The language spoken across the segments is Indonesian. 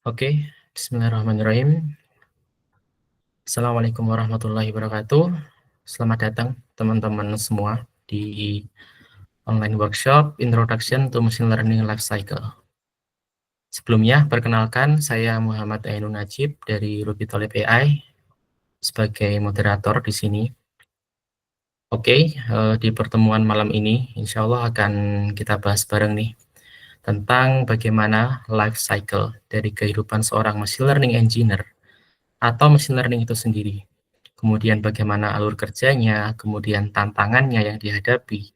Oke, bismillahirrahmanirrahim. Assalamualaikum warahmatullahi wabarakatuh. Selamat datang teman-teman semua di online workshop Introduction to Machine Learning Life Cycle. Sebelumnya, perkenalkan saya Muhammad Ainun Najib dari Ruby Talib AI sebagai moderator di sini. Oke, di pertemuan malam ini insya Allah akan kita bahas bareng nih tentang bagaimana life cycle dari kehidupan seorang machine learning engineer atau machine learning itu sendiri. Kemudian bagaimana alur kerjanya, kemudian tantangannya yang dihadapi,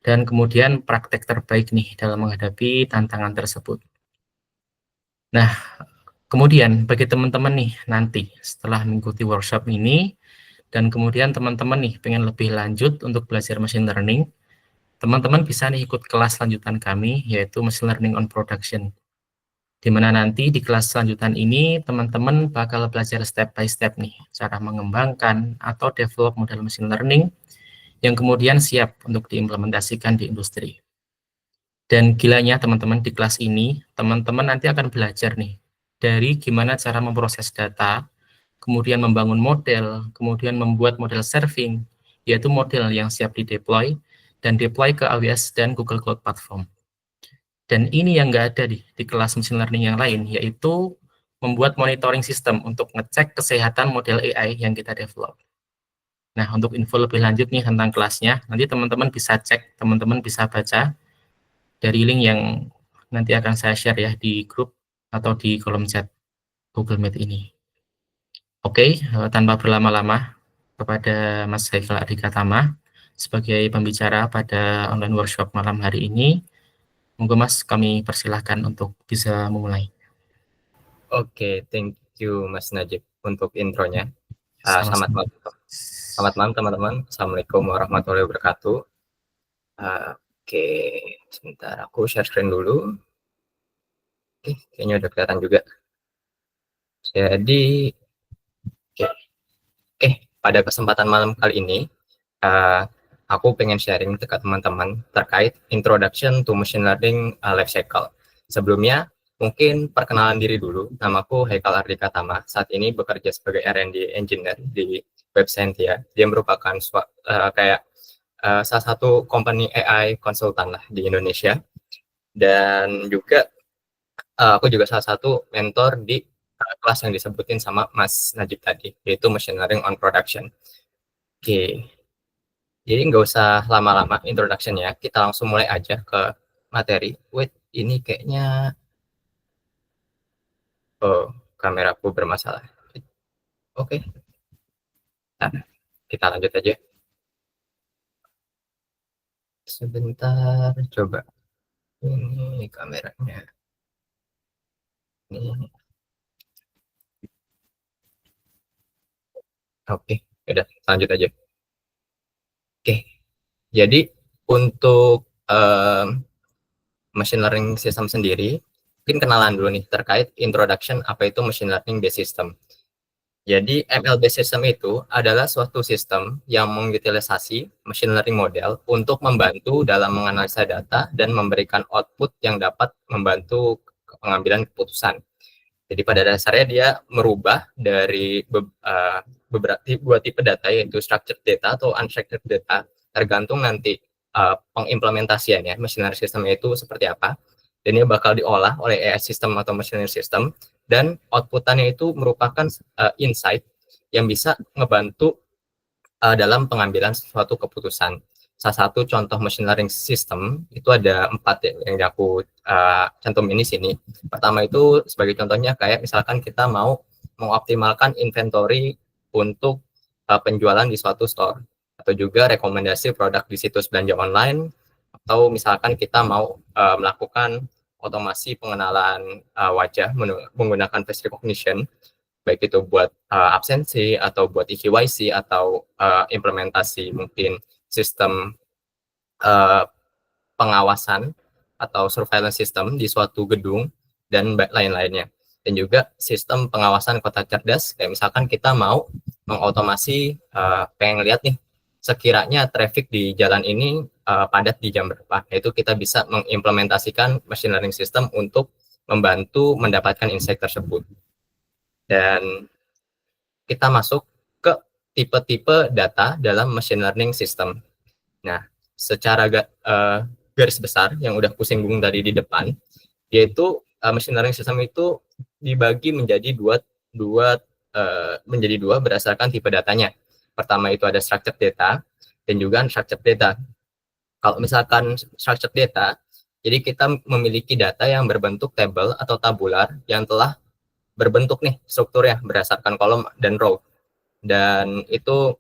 dan kemudian praktek terbaik nih dalam menghadapi tantangan tersebut. Nah, kemudian bagi teman-teman nih nanti setelah mengikuti workshop ini, dan kemudian teman-teman nih pengen lebih lanjut untuk belajar machine learning, teman-teman bisa nih ikut kelas lanjutan kami, yaitu Machine Learning on Production. Di mana nanti di kelas lanjutan ini teman-teman bakal belajar step by step nih, cara mengembangkan atau develop model machine learning yang kemudian siap untuk diimplementasikan di industri. Dan gilanya teman-teman di kelas ini, teman-teman nanti akan belajar nih, dari gimana cara memproses data, kemudian membangun model, kemudian membuat model serving, yaitu model yang siap di-deploy, dan deploy ke AWS dan Google Cloud Platform. Dan ini yang nggak ada di kelas machine learning yang lain, yaitu membuat monitoring system untuk ngecek kesehatan model AI yang kita develop. Nah, untuk info lebih lanjut nih tentang kelasnya, nanti teman-teman bisa cek, teman-teman bisa baca dari link yang nanti akan saya share ya di grup atau di kolom chat Google Meet ini. Oke, tanpa berlama-lama, kepada Mas Haikal Adhikatama sebagai pembicara pada online workshop malam hari ini, monggo Mas, kami persilahkan untuk bisa memulai. Oke, thank you Mas Najib untuk intronya. Selamat Sama-sama. malam, teman-teman. Assalamualaikum warahmatullahi wabarakatuh. Oke, sebentar aku share screen dulu. Oke, kayaknya udah kelihatan juga. Jadi, oke, pada kesempatan malam kali ini, aku pengen sharing ke teman-teman terkait Introduction to Machine Learning Life Cycle. Sebelumnya, mungkin perkenalan diri dulu. Namaku Haikal Ardhikatama. Saat ini bekerja sebagai R&D Engineer di Web Scientia. Dia merupakan salah satu company AI konsultan lah di Indonesia. Dan juga aku juga salah satu mentor di kelas yang disebutin sama Mas Najib tadi, yaitu Machine Learning on Production. Oke, jadi nggak usah lama-lama introduction-nya, kita langsung mulai aja ke materi. Wait, ini kayaknya kameraku bermasalah. Oke, nah, kita lanjut aja. Sebentar, coba. Ini kameranya. Ini. Oke, udah lanjut aja. Oke, jadi untuk machine learning system sendiri, mungkin kenalan dulu nih terkait introduction apa itu machine learning based system. Jadi ML based system itu adalah suatu sistem yang mengutilisasi machine learning model untuk membantu dalam menganalisa data dan memberikan output yang dapat membantu pengambilan keputusan. Jadi pada dasarnya dia merubah dari beberapa dua tipe data, yaitu structured data atau unstructured data, tergantung nanti pengimplementasiannya machine learning system itu seperti apa, dan dia bakal diolah oleh AI system atau machine learning system, dan outputannya itu merupakan insight yang bisa ngebantu dalam pengambilan suatu keputusan. Salah satu contoh machine learning system itu ada 4 ya, yang aku cantumin di sini. Pertama itu sebagai contohnya kayak misalkan kita mau mengoptimalkan inventory untuk penjualan di suatu store, atau juga rekomendasi produk di situs belanja online, atau misalkan kita mau melakukan otomasi pengenalan wajah menggunakan face recognition, baik itu buat absensi atau buat EKYC atau implementasi mungkin sistem pengawasan atau surveillance system di suatu gedung dan lain-lainnya. Dan juga sistem pengawasan kota cerdas, kayak misalkan kita mau mengotomasi pengen lihat nih sekiranya traffic di jalan ini padat di jam berapa, itu kita bisa mengimplementasikan machine learning system untuk membantu mendapatkan insight tersebut. Dan kita masuk ke tipe-tipe data dalam machine learning system. Nah, secara garis besar yang udah aku singgung tadi di depan, yaitu machine learning system itu dibagi menjadi dua berdasarkan tipe datanya. Pertama itu ada structured data dan juga unstructured data. Kalau misalkan structured data, jadi kita memiliki data yang berbentuk table atau tabular yang telah berbentuk nih strukturnya berdasarkan kolom dan row. Dan itu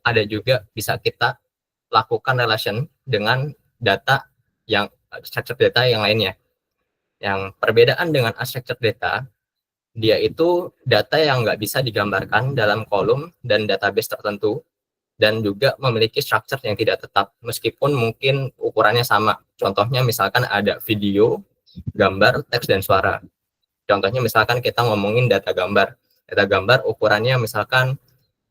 ada juga bisa kita lakukan relation dengan data yang structured data yang lainnya. Yang perbedaan dengan unstructured data, dia itu data yang nggak bisa digambarkan dalam kolom dan database tertentu, dan juga memiliki structure yang tidak tetap, meskipun mungkin ukurannya sama. Contohnya misalkan ada video, gambar, teks, dan suara. Contohnya misalkan kita ngomongin data gambar. Data gambar ukurannya misalkan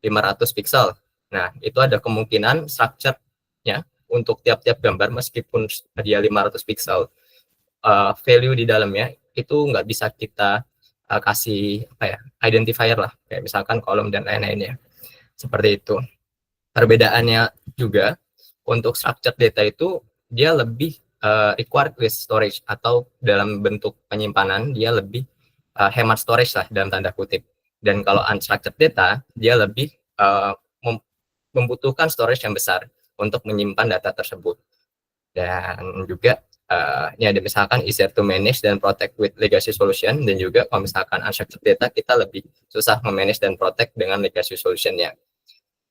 500 pixel. Nah, itu ada kemungkinan structure-nya untuk tiap-tiap gambar, meskipun dia 500 pixel, value di dalamnya itu nggak bisa kita kasih identifier lah, kayak misalkan kolom dan lain-lainnya. Seperti itu. Perbedaannya juga untuk structured data itu dia lebih required list storage, atau dalam bentuk penyimpanan dia lebih hemat storage lah dalam tanda kutip. Dan kalau unstructured data dia lebih membutuhkan storage yang besar untuk menyimpan data tersebut. Dan juga ini ada misalkan easier to manage dan protect with legacy solution, dan juga kalau misalkan unstructured data kita lebih susah memanage dan protect dengan legacy solution-nya.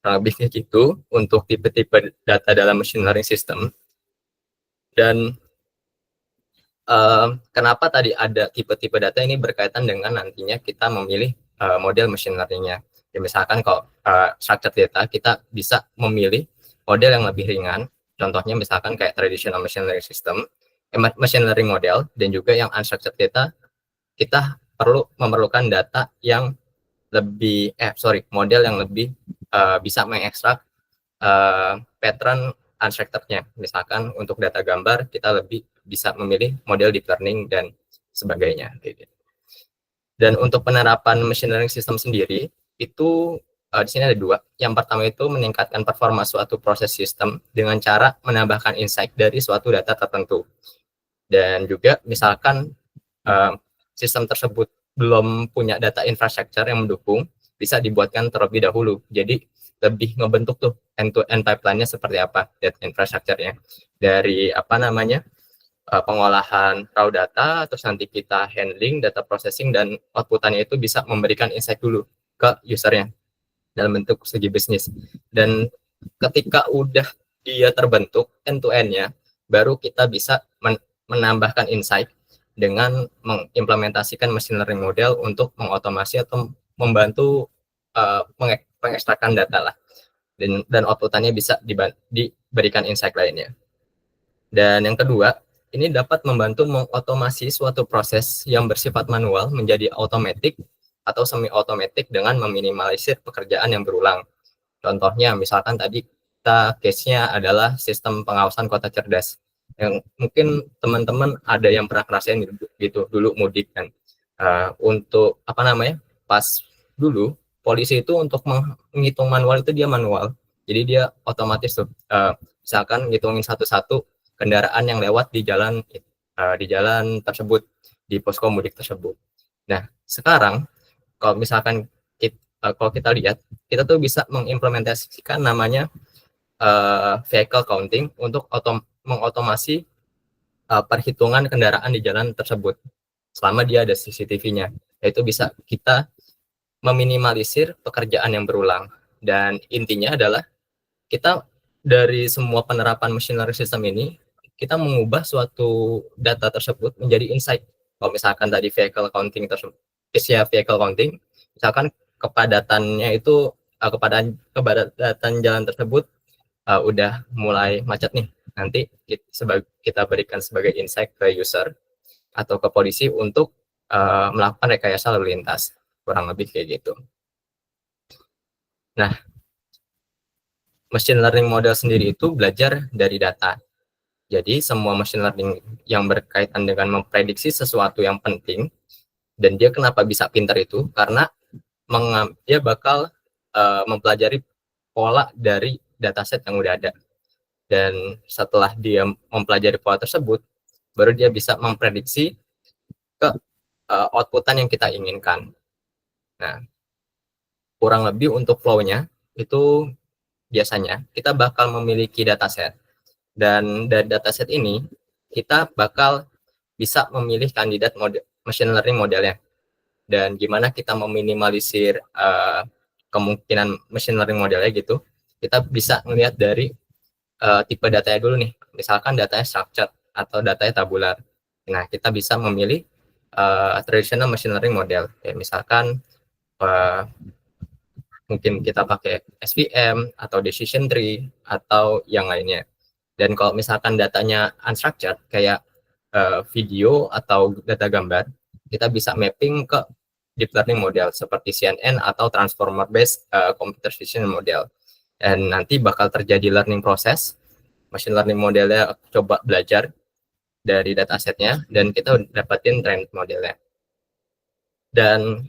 Lebih kayak gitu untuk tipe-tipe data dalam machine learning system. Dan kenapa tadi ada tipe-tipe data ini berkaitan dengan nantinya kita memilih model machine learning-nya. Ya, misalkan kalau structured data kita bisa memilih model yang lebih ringan, contohnya misalkan kayak traditional machine learning system, machine learning model, dan juga yang unstructured data kita memerlukan data yang lebih model yang lebih bisa mengekstrak pattern unstructured-nya. Misalkan untuk data gambar kita lebih bisa memilih model deep learning dan sebagainya. Dan untuk penerapan machine learning system sendiri itu di sini ada dua. Yang pertama itu meningkatkan performa suatu proses sistem dengan cara menambahkan insight dari suatu data tertentu. Dan juga misalkan sistem tersebut belum punya data infrastructure yang mendukung, bisa dibuatkan terlebih dahulu. Jadi lebih ngebentuk tuh end-to-end pipeline-nya seperti apa data infrastructure-nya. Dari pengolahan raw data, terus nanti kita handling, data processing, dan output-nya itu bisa memberikan insight dulu ke usernya dalam bentuk segi bisnis. Dan ketika udah dia terbentuk end-to-end-nya, baru kita bisa menambahkan insight dengan mengimplementasikan machine learning model untuk mengotomasi atau membantu pengekstrakan data lah, dan output-nya bisa diberikan insight lainnya. Dan yang kedua, ini dapat membantu mengotomasi suatu proses yang bersifat manual menjadi otomatis atau semi-otomatis dengan meminimalisir pekerjaan yang berulang. Contohnya misalkan tadi kita case-nya adalah sistem pengawasan kota cerdas, yang mungkin teman-teman ada yang pernah ngerasain gitu dulu mudik kan. Untuk pas dulu polisi itu untuk menghitung manual itu dia manual, jadi dia otomatis tuh misalkan ngitungin satu-satu kendaraan yang lewat di jalan tersebut, di posko mudik tersebut. Nah sekarang kalau misalkan kalau kita lihat, kita tuh bisa mengimplementasikan namanya vehicle counting untuk mengotomasi perhitungan kendaraan di jalan tersebut selama dia ada CCTV-nya. Itu bisa kita meminimalisir pekerjaan yang berulang. Dan intinya adalah kita dari semua penerapan machine learning system ini, kita mengubah suatu data tersebut menjadi insight. Kalau misalkan tadi vehicle counting tersebut, vehicle counting, misalkan kepadatannya itu kepadatan jalan tersebut udah mulai macet nih, nanti kita berikan sebagai insight ke user atau ke polisi untuk melakukan rekayasa lalu lintas, kurang lebih kayak gitu. Nah, machine learning model sendiri itu belajar dari data. Jadi semua machine learning yang berkaitan dengan memprediksi sesuatu yang penting, dan dia kenapa bisa pintar itu karena dia bakal mempelajari pola dari dataset yang udah ada, dan setelah dia mempelajari pola tersebut baru dia bisa memprediksi ke outputan yang kita inginkan. Nah, kurang lebih untuk flow-nya itu biasanya kita bakal memiliki dataset, dan dari dataset ini kita bakal bisa memilih kandidat machine learning modelnya, dan gimana kita meminimalisir kemungkinan machine learning modelnya gitu. Kita bisa melihat dari tipe datanya dulu nih, misalkan datanya structured atau datanya tabular. Nah, kita bisa memilih traditional machine learning model, kayak misalkan mungkin kita pakai SVM atau decision tree atau yang lainnya. Dan kalau misalkan datanya unstructured kayak video atau data gambar, kita bisa mapping ke deep learning model seperti CNN atau transformer based computer vision model. Dan nanti bakal terjadi learning proses, machine learning modelnya coba belajar dari datasetnya, dan kita dapatin trend modelnya. Dan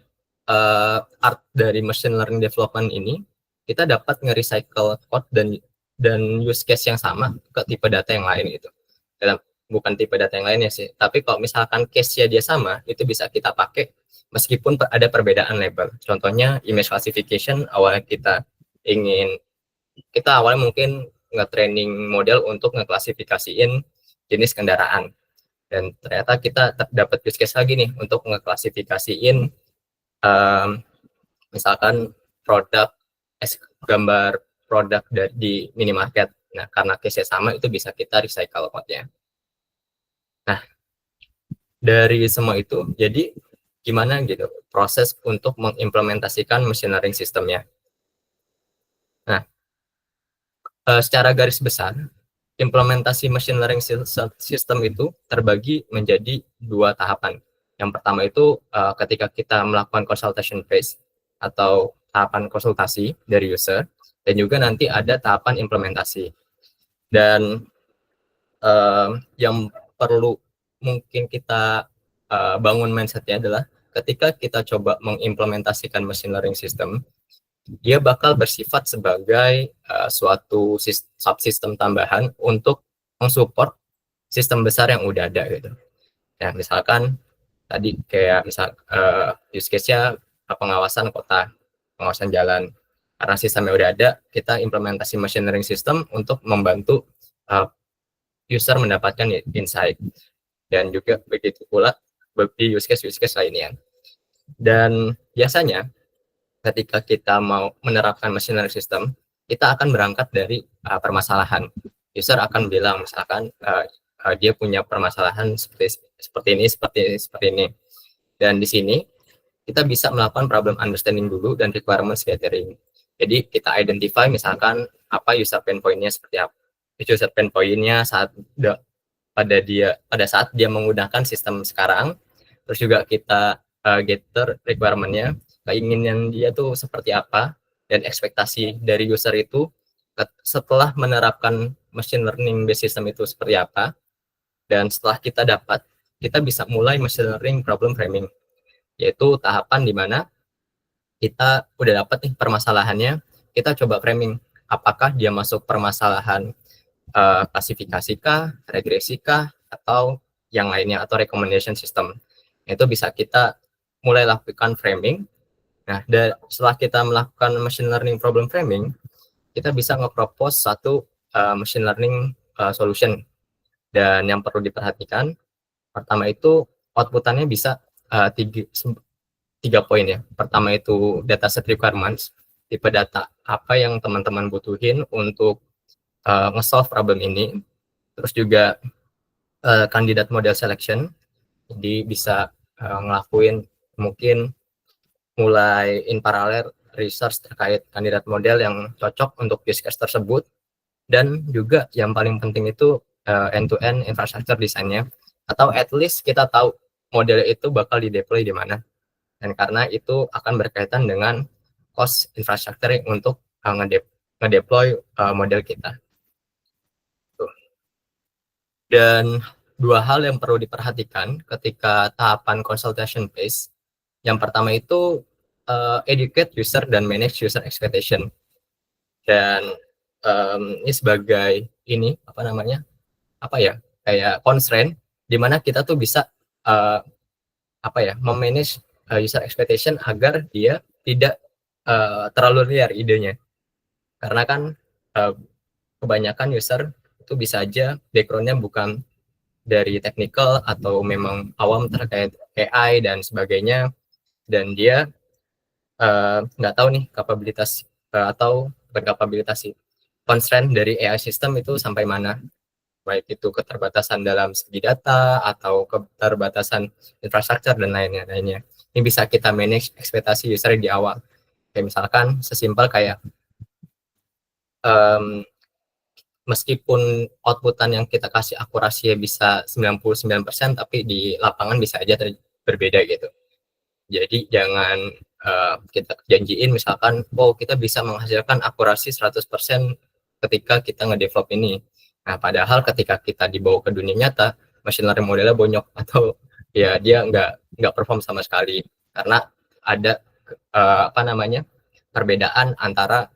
art dari machine learning development ini, kita dapat nge-recycle code dan use case yang sama ke tipe data yang lain gitu. Bukan tipe data yang lainnya sih, tapi kalau misalkan case-nya dia sama, itu bisa kita pakai meskipun ada perbedaan label. Contohnya image classification, kita awalnya mungkin nge-training model untuk ngeklasifikasiin jenis kendaraan, dan ternyata kita dapat use case lagi nih untuk ngeklasifikasiin misalkan gambar produk di minimarket. Nah, karena case-nya sama, itu bisa kita recycle code-nya. Nah, dari semua itu, jadi gimana gitu proses untuk mengimplementasikan machine learning sistemnya. Nah, secara garis besar, implementasi machine learning system itu terbagi menjadi 2 tahapan. Yang pertama itu ketika kita melakukan consultation phase atau tahapan konsultasi dari user, dan juga nanti ada tahapan implementasi. Dan yang perlu mungkin kita bangun mindsetnya adalah ketika kita coba mengimplementasikan machine learning system, dia bakal bersifat sebagai suatu subsistem tambahan untuk mensupport sistem besar yang udah ada gitu. Ya, misalkan tadi kayak use case-nya pengawasan kota, pengawasan jalan. Karena sistemnya udah ada, kita implementasi machine learning system untuk membantu user mendapatkan insight. Dan juga begitu pula di use case lainnya. Dan biasanya ketika kita mau menerapkan machine learning system, kita akan berangkat dari permasalahan. User akan bilang misalkan dia punya permasalahan seperti ini. Dan di sini kita bisa melakukan problem understanding dulu dan requirements gathering. Jadi kita identify misalkan apa user pain point-nya seperti apa. User pain point-nya pada saat dia menggunakan sistem sekarang. Terus juga kita gather requirement-nya, keinginan dia tuh seperti apa, dan ekspektasi dari user itu setelah menerapkan machine learning based system itu seperti apa. Dan setelah kita bisa mulai machine learning problem framing, yaitu tahapan di mana kita udah dapat nih permasalahannya, kita coba framing apakah dia masuk permasalahan klasifikasi regresi atau yang lainnya, atau recommendation system. Itu bisa kita mulai lakukan framing. Nah, setelah kita melakukan machine learning problem framing, kita bisa nge-propose satu machine learning solution. Dan yang perlu diperhatikan, pertama itu outputannya bisa 3 poin ya. Pertama itu dataset requirements, tipe data apa yang teman-teman butuhin untuk nge-solve problem ini. Terus juga kandidat model selection, jadi bisa ngelakuin mungkin mulai in parallel research terkait kandidat model yang cocok untuk use case tersebut. Dan juga yang paling penting itu end-to-end infrastructure desainnya, atau at least kita tahu model itu bakal di-deploy di mana. Dan karena itu akan berkaitan dengan cost infrastructure untuk uh, ngedeploy model kita. Tuh. Dan dua hal yang perlu diperhatikan ketika tahapan consultation phase. Yang pertama itu educate user dan manage user expectation. Dan ini sebagai kayak constraint di mana kita tuh bisa memanage user expectation agar dia tidak terlalu liar idenya. Karena kan kebanyakan user itu bisa aja backgroundnya bukan dari technical atau memang awam terkait AI dan sebagainya, dan dia nggak tahu nih kapabilitas atau berkapabilitas sih constraint dari AI system itu sampai mana, baik itu keterbatasan dalam segi data atau keterbatasan infrastruktur dan lainnya. Ini bisa kita manage ekspektasi user di awal. Kayak misalkan sesimpel kayak meskipun outputan yang kita kasih akurasinya bisa 99%, tapi di lapangan bisa aja berbeda gitu. Jadi jangan kita janjiin misalkan, kita bisa menghasilkan akurasi 100% ketika kita ngedevelop ini. Nah, padahal ketika kita dibawa ke dunia nyata, machine learning modelnya bonyok atau ya dia nggak perform sama sekali karena ada perbedaan antara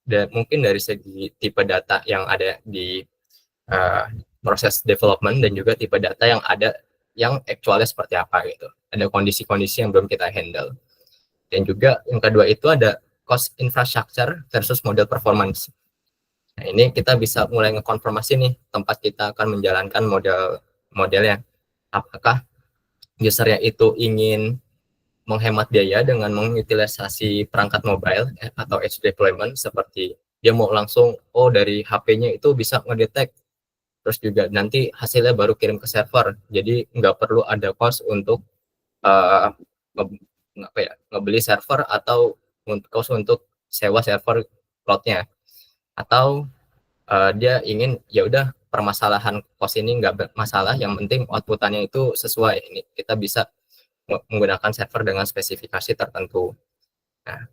mungkin dari segi tipe data yang ada di proses development dan juga tipe data yang ada yang actualnya seperti apa gitu. Ada kondisi-kondisi yang belum kita handle. Dan juga yang kedua itu ada cost infrastructure versus model performance. Nah, ini kita bisa mulai ngekonfirmasi nih tempat kita akan menjalankan modelnya. Apakah usernya itu ingin menghemat biaya dengan mengutilisasi perangkat mobile atau edge deployment, seperti dia mau langsung dari HP-nya itu bisa ngedetect, terus juga nanti hasilnya baru kirim ke server, jadi nggak perlu ada cost untuk ngebeli server atau cost untuk sewa server cloud-nya. Atau dia ingin ya udah permasalahan cost ini nggak masalah, yang penting outputannya itu sesuai. Ini kita bisa menggunakan server dengan spesifikasi tertentu. Nah,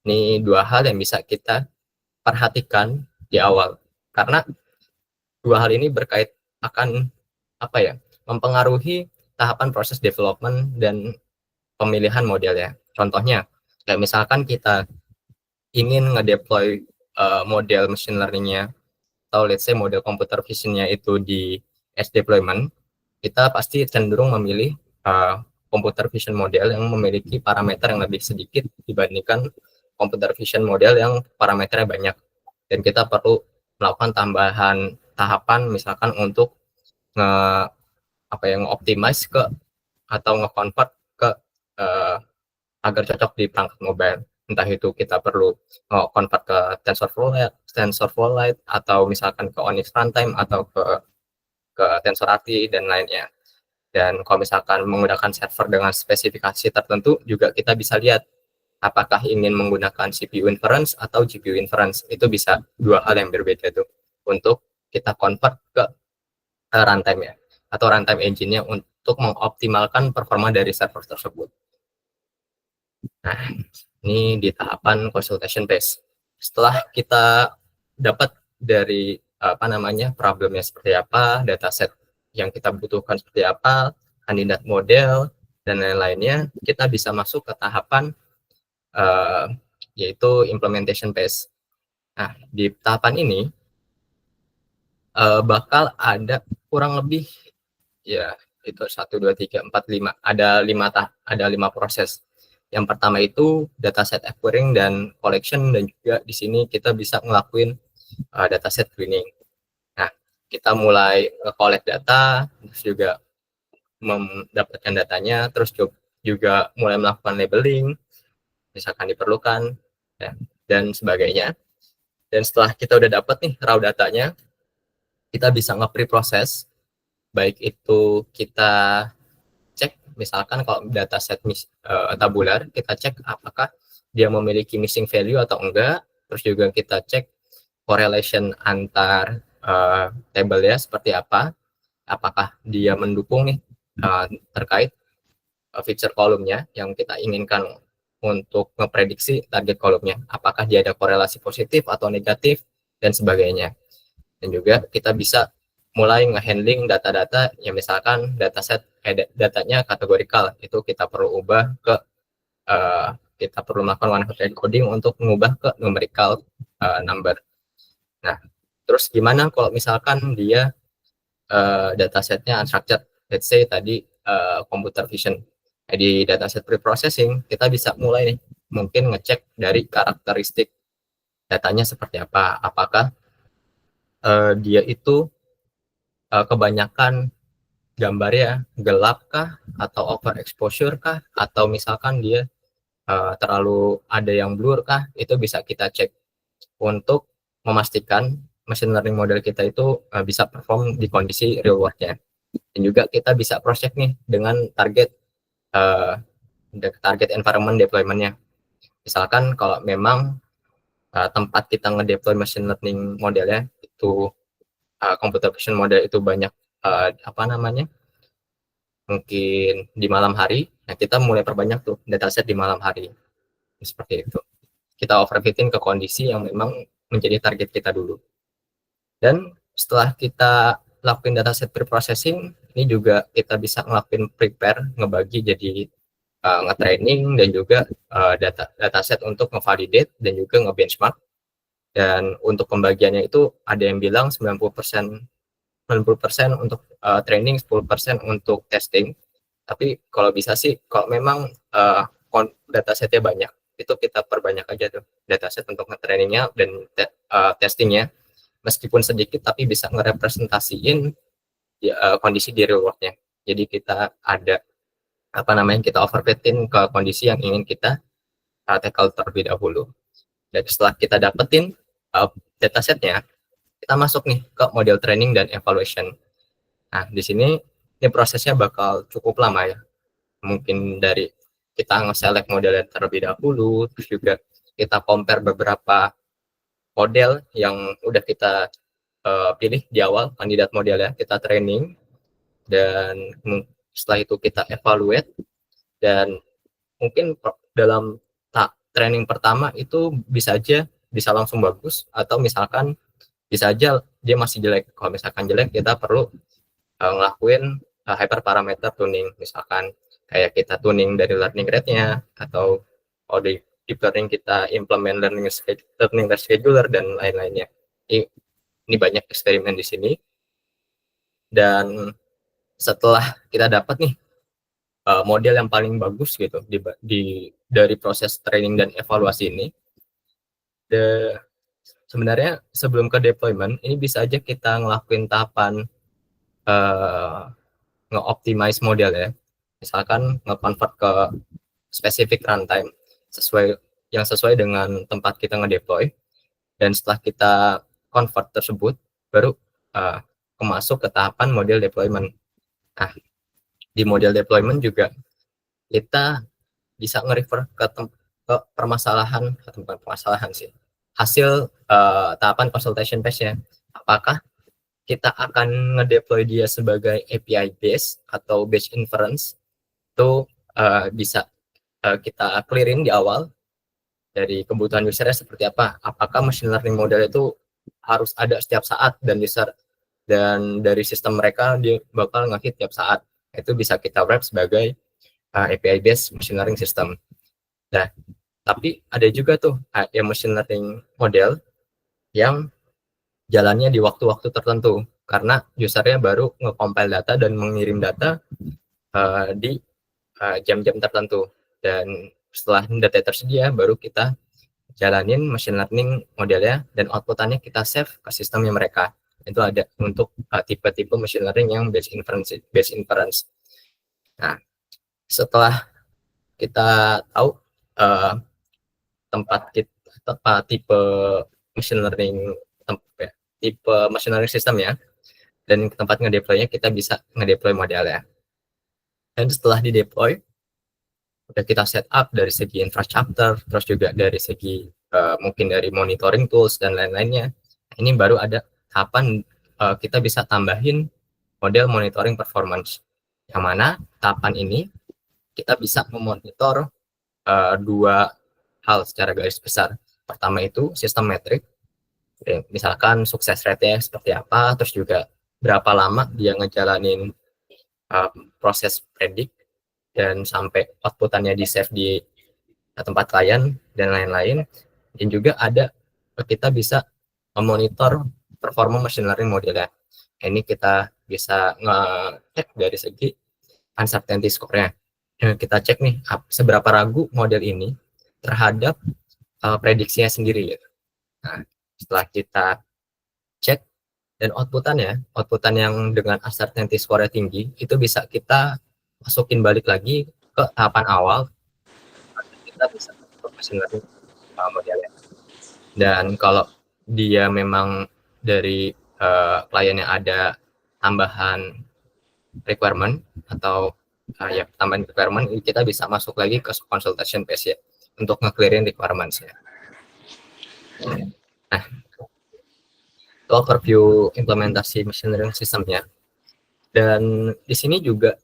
ini dua hal yang bisa kita perhatikan di awal, karena dua hal ini berkait akan mempengaruhi tahapan proses development dan pemilihan modelnya. Contohnya, kayak misalkan kita ingin ngedeploy model machine learning-nya atau let's say model computer vision-nya itu di edge deployment, kita pasti cenderung memilih computer vision model yang memiliki parameter yang lebih sedikit dibandingkan computer vision model yang parameternya banyak. Dan kita perlu melakukan tambahan tahapan misalkan untuk nge-optimize ke atau nge-convert ke agar cocok di perangkat mobile. Entah itu kita perlu convert ke TensorFlow-Lite atau misalkan ke Onyx Runtime atau ke TensorRT dan lainnya. Dan kalau misalkan menggunakan server dengan spesifikasi tertentu, juga kita bisa lihat apakah ingin menggunakan CPU inference atau GPU inference. Itu bisa dua hal yang berbeda tuh untuk kita convert ke runtime ya, atau runtime engine-nya untuk mengoptimalkan performa dari server tersebut. Nah, ini di tahapan consultation phase. Setelah kita dapat dari problemnya seperti apa, dataset yang kita butuhkan seperti apa, kandidat model dan lain-lainnya, kita bisa masuk ke tahapan yaitu implementation phase. Nah, di tahapan ini bakal ada kurang lebih ya itu 1 2 3 4 5 ada 5 proses. Yang pertama itu dataset acquiring dan collection, dan juga di sini kita bisa ngelakuin dataset cleaning. Nah, kita mulai collect data, terus juga mendapatkan datanya, terus juga mulai melakukan labeling misalkan diperlukan ya, dan sebagainya. Dan setelah kita udah dapat nih raw datanya, kita bisa nge-preprocess, baik itu kita cek misalkan kalau dataset tabular, kita cek apakah dia memiliki missing value atau enggak, terus juga kita cek correlation antar table ya seperti apa, apakah dia mendukung nih terkait feature kolomnya yang kita inginkan untuk memprediksi target kolomnya, apakah dia ada korelasi positif atau negatif dan sebagainya. Dan juga kita bisa mulai nge-handling data-data yang misalkan datanya kategorikal, itu kita perlu ubah ke kita perlu melakukan one-hot encoding untuk mengubah ke numerical number. Nah, terus gimana kalau misalkan dia datasetnya unstructured, let's say tadi computer vision. Di dataset pre-processing kita bisa mulai nih, mungkin ngecek dari karakteristik datanya seperti apa, apakah dia itu kebanyakan gambarnya gelap kah, atau overexposure kah, atau misalkan dia terlalu ada yang blur kah, itu bisa kita cek untuk memastikan machine learning model kita itu bisa perform di kondisi real world-nya. Dan juga kita bisa cross check nih dengan target environment deployment-nya. Misalkan kalau memang tempat kita ngedeploy machine learning modelnya itu computer vision model itu banyak mungkin di malam hari, nah kita mulai perbanyak tuh dataset di malam hari. Seperti itu. Kita overfitting ke kondisi yang memang menjadi target kita dulu. Dan setelah kita lakuin dataset pre-processing, ini juga kita bisa ngelakuin prepare, ngebagi jadi nge-training dan juga dataset untuk nge-validate dan juga nge-benchmark. Dan untuk pembagiannya itu ada yang bilang 90% untuk training, 10% untuk testing. Tapi kalau bisa sih, kalau memang datasetnya banyak, itu kita perbanyak aja tuh dataset untuk nge-trainingnya dan testingnya. Meskipun sedikit, tapi bisa ngerepresentasiin kondisi di real world-nya. Jadi kita ada kita overfitting ke kondisi yang ingin kita tackle terlebih dahulu. Dan setelah kita dapetin datasetnya, kita masuk nih ke model training dan evaluation. Nah, di sini ini prosesnya bakal cukup lama ya. Mungkin dari kita nge-select modelnya terlebih dahulu, terus juga kita compare beberapa model yang udah kita pilih di awal, kandidat modelnya, kita training, dan setelah itu kita evaluate, dan mungkin dalam training pertama itu bisa langsung bagus, atau misalkan bisa aja dia masih jelek. Kalau misalkan jelek, kita perlu ngelakuin hyperparameter tuning, misalkan kayak kita tuning dari learning rate-nya, atau di deep learning kita implement learning scheduler dan lain-lainnya. Ini banyak eksperimen di sini. Dan setelah kita dapat nih model yang paling bagus gitu dari proses training dan evaluasi ini, sebenarnya sebelum ke deployment ini bisa aja kita ngelakuin tahapan nge-optimize model ya, misalkan nge-convert ke specific runtime sesuai dengan tempat kita ngedeploy, dan setelah kita convert tersebut baru masuk ke tahapan model deployment. Nah, di model deployment juga kita bisa nge-refer ke permasalahan, atau bukan permasalahan sih, hasil tahapan consultation phase-nya. Apakah kita akan ngedeploy dia sebagai API base atau batch inference, itu bisa kita clearin di awal dari kebutuhan usernya seperti apa. Apakah machine learning model itu harus ada setiap saat, dan user dan dari sistem mereka dia bakal nge-hit tiap saat. Itu bisa kita wrap sebagai API based machine learning system. Nah, tapi ada juga tuh yang machine learning model yang jalannya di waktu-waktu tertentu, karena usernya baru nge-compile data dan mengirim data di jam-jam tertentu, dan setelah data tersedia baru kita jalanin machine learning modelnya, dan outputannya kita save ke sistemnya mereka. Itu ada untuk tipe-tipe machine learning yang based inference. Nah, setelah kita tahu tipe machine learning system ya, dan tempat ngedeploynya, kita bisa ngedeploy modelnya. Dan setelah dideploy, udah kita set up dari segi infrastructure, terus juga dari segi mungkin dari monitoring tools dan lain-lainnya. Ini baru ada tahapan kita bisa tambahin model monitoring performance, yang mana tahapan ini kita bisa memonitor dua hal secara garis besar. Pertama itu sistem metrik, misalkan sukses rate-nya seperti apa, terus juga berapa lama dia ngejalanin proses predik dan sampai outputannya di save di tempat klien dan lain-lain. Dan juga ada kita bisa memonitor performa machine learning modelnya. Ini kita bisa ngecek dari segi uncertainty score-nya. Kita cek nih seberapa ragu model ini terhadap prediksinya sendiri gitu. Nah, setelah kita cek dan outputan yang dengan uncertainty score tinggi itu bisa kita masukin balik lagi ke tahapan awal, kita bisa machine learning modelnya. Dan kalau dia memang dari kliennya ada tambahan requirement atau ya tambahan requirement, kita bisa masuk lagi ke consultation phase ya untuk nge-clearin requirements-nya. Nah, itu overview implementasi machine learning sistemnya. Dan di sini juga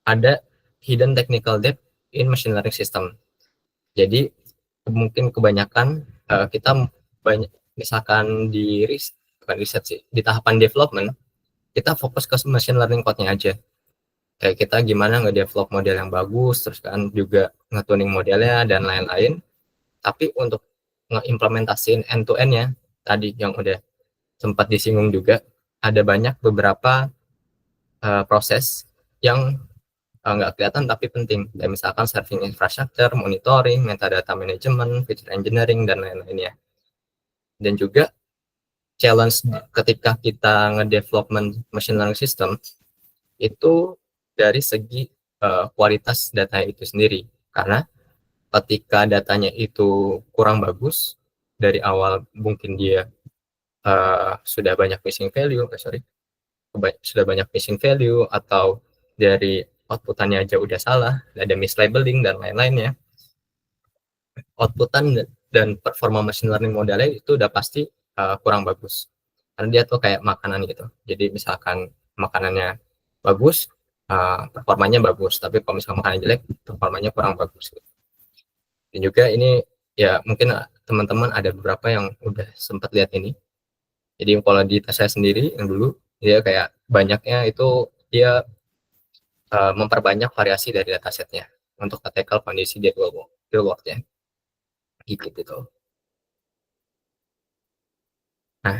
ada hidden technical debt in machine learning system. Jadi mungkin kebanyakan kita banyak misalkan di riset sih, di tahapan development kita fokus ke machine learning code-nya aja. Kayak kita gimana nge-develop model yang bagus, terus kan juga nge-tuning modelnya dan lain-lain. Tapi untuk nge-implementasiin end-to-end-nya tadi yang udah sempat disinggung juga, ada banyak beberapa proses yang nggak kelihatan tapi penting. Kayak misalkan serving infrastructure, monitoring, metadata management, feature engineering, dan lain-lainnya. Dan juga challenge ketika kita nge-development machine learning system itu dari segi kualitas data itu sendiri. Karena ketika datanya itu kurang bagus, dari awal mungkin dia sudah banyak missing value, sudah banyak missing value, atau dari outputannya aja udah salah, ada mislabeling dan lain-lainnya. Outputan dan performa machine learning modelnya itu udah pasti kurang bagus. Karena dia tuh kayak makanan gitu. Jadi misalkan makanannya bagus, performanya bagus. Tapi kalau misalkan makanan jelek, performanya kurang bagus. Dan juga ini ya mungkin teman-teman ada beberapa yang udah sempat lihat ini. Jadi kalau di tes saya sendiri yang dulu, dia kayak banyaknya itu dia memperbanyak variasi dari datasetnya untuk tackle kondisi di real world-nya. Gitu. Nah,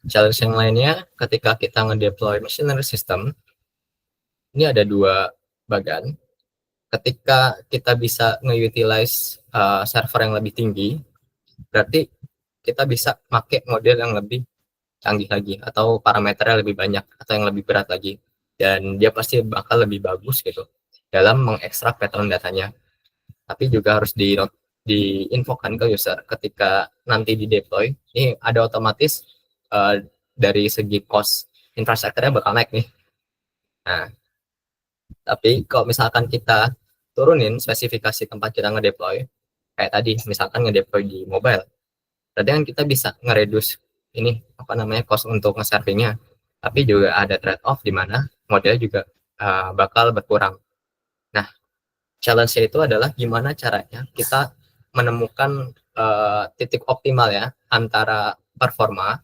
challenge yang lainnya ketika kita ngedeploy machine learning system, ini ada dua bagian. Ketika kita bisa nge-utilize server yang lebih tinggi, berarti kita bisa pakai model yang lebih canggih lagi, atau parameternya lebih banyak, atau yang lebih berat lagi. Dan dia pasti bakal lebih bagus gitu dalam mengekstrak pattern datanya. Tapi juga harus diinfokan ke user ketika nanti di deploy, ini ada otomatis dari segi cost infrastrukturnya bakal naik nih. Nah, tapi kalau misalkan kita turunin spesifikasi tempat kita ngedeploy, kayak tadi misalkan ngedeploy di mobile, berarti kan kita bisa ngereduce ini cost untuk nge-servingnya, tapi juga ada trade off di mana modelnya juga bakal berkurang. Nah, challenge-nya itu adalah gimana caranya kita menemukan titik optimal ya antara performa,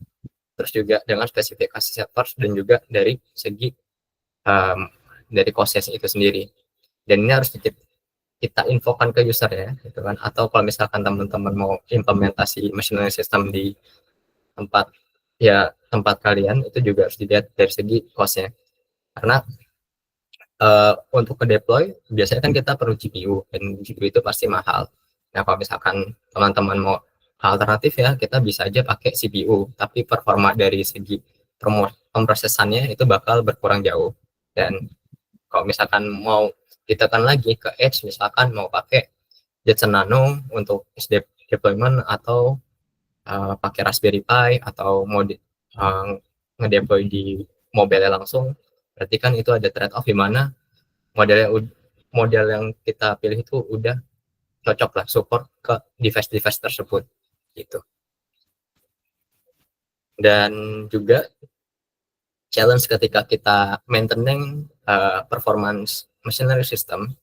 terus juga dengan spesifikasi server, dan juga dari segi dari cost itu sendiri. Dan ini harus kita infokan ke user ya, gitu kan. Atau kalau misalkan teman-teman mau implementasi machine learning system di tempat kalian, itu juga harus dilihat dari segi cost-nya. Karena untuk ke deploy biasanya kan kita perlu GPU, dan GPU itu pasti mahal. Nah, kalau misalkan teman-teman mau alternatif ya, kita bisa aja pakai CPU, tapi performa dari segi pemrosesannya itu bakal berkurang jauh. Dan kalau misalkan mau ditekan lagi ke edge, misalkan mau pakai Jetson Nano untuk deployment, atau pakai Raspberry Pi, atau mau ngedeploy di mobile langsung, berarti kan itu ada trade off di mana model yang kita pilih itu udah cocok lah support ke device-device tersebut gitu. Dan juga challenge ketika kita maintaining performance machine learning system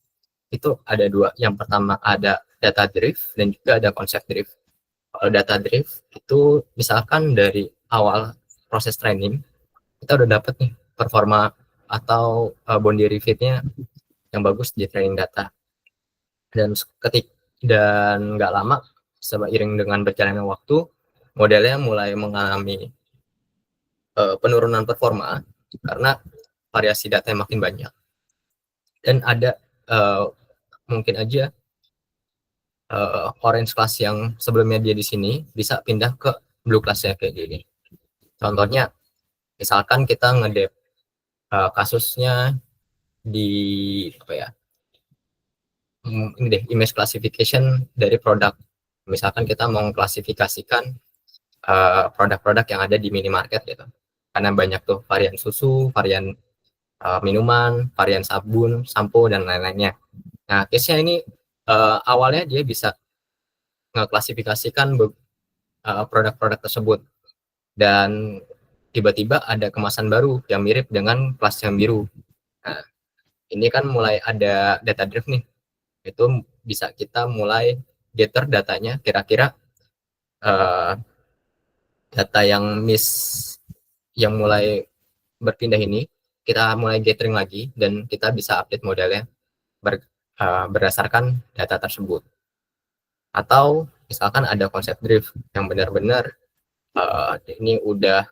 itu ada dua. Yang pertama ada data drift dan juga ada concept drift. Kalau data drift itu misalkan dari awal proses training kita udah dapat nih performa atau bond derivative-nya yang bagus di training data. Dan nggak lama seiring dengan berjalannya waktu, modelnya mulai mengalami penurunan performa karena variasi data yang makin banyak. Dan ada mungkin aja orange class yang sebelumnya dia di sini bisa pindah ke blue class-nya kayak gini. Contohnya, misalkan kita ngedep kasusnya di apa ya? Ini deh, image classification dari produk. Misalkan kita mau klasifikasikan produk-produk yang ada di minimarket gitu. Karena banyak tuh varian susu, varian minuman, varian sabun, sampo, dan lain-lainnya. Nah, case-nya ini awalnya dia bisa ngeklasifikasikan produk-produk tersebut. Dan tiba-tiba ada kemasan baru yang mirip dengan kelas yang biru. Nah, ini kan mulai ada data drift nih. Itu bisa kita mulai gather datanya, kira-kira data yang yang mulai berpindah ini, kita mulai gathering lagi, dan kita bisa update modelnya berdasarkan data tersebut. Atau misalkan ada konsep drift yang benar-benar ini udah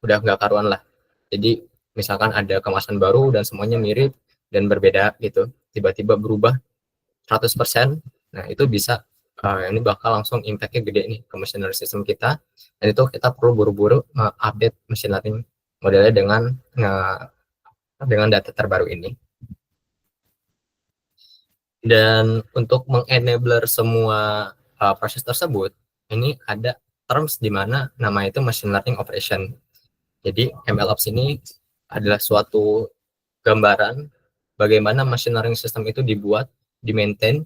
nggak karuan lah. Jadi misalkan ada kemasan baru dan semuanya mirip dan berbeda gitu, tiba-tiba berubah 100%, nah itu bisa ini bakal langsung impact-nya gede nih ke machine learning system kita, dan itu kita perlu buru-buru update machine learning modelnya dengan data terbaru ini. Dan untuk mengenabler semua proses tersebut, ini ada terms di mana nama itu machine learning operation. Jadi MLOps ini adalah suatu gambaran bagaimana machine learning system itu dibuat, di-maintain,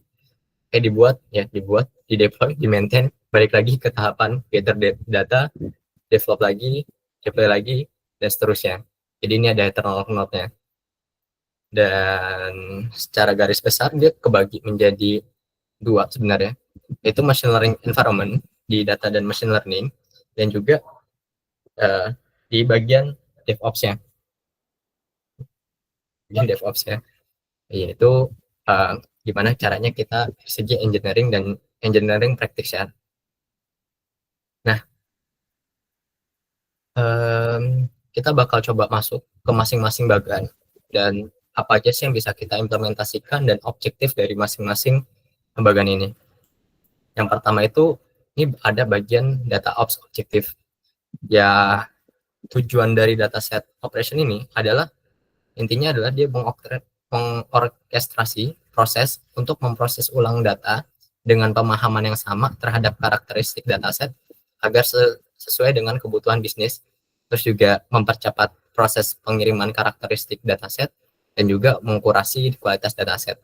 di-deploy, di-maintain, balik lagi ke tahapan gather data, develop lagi, deploy lagi, dan seterusnya. Jadi ini ada eternal node-nya. Dan secara garis besar dia kebagi menjadi dua sebenarnya, yaitu machine learning environment di data dan machine learning, dan juga di bagian DevOps-nya. Yaitu gimana caranya kita segi engineering dan engineering practice ya. Nah, kita bakal coba masuk ke masing-masing bagian dan apa aja sih yang bisa kita implementasikan dan objektif dari masing-masing bagian ini. Yang pertama itu, ini ada bagian data ops objektif. Ya, tujuan dari dataset operation ini adalah, intinya adalah dia mengorkestrasi proses untuk memproses ulang data dengan pemahaman yang sama terhadap karakteristik dataset agar sesuai dengan kebutuhan bisnis, terus juga mempercepat proses pengiriman karakteristik dataset, dan juga mengkurasi kualitas dataset.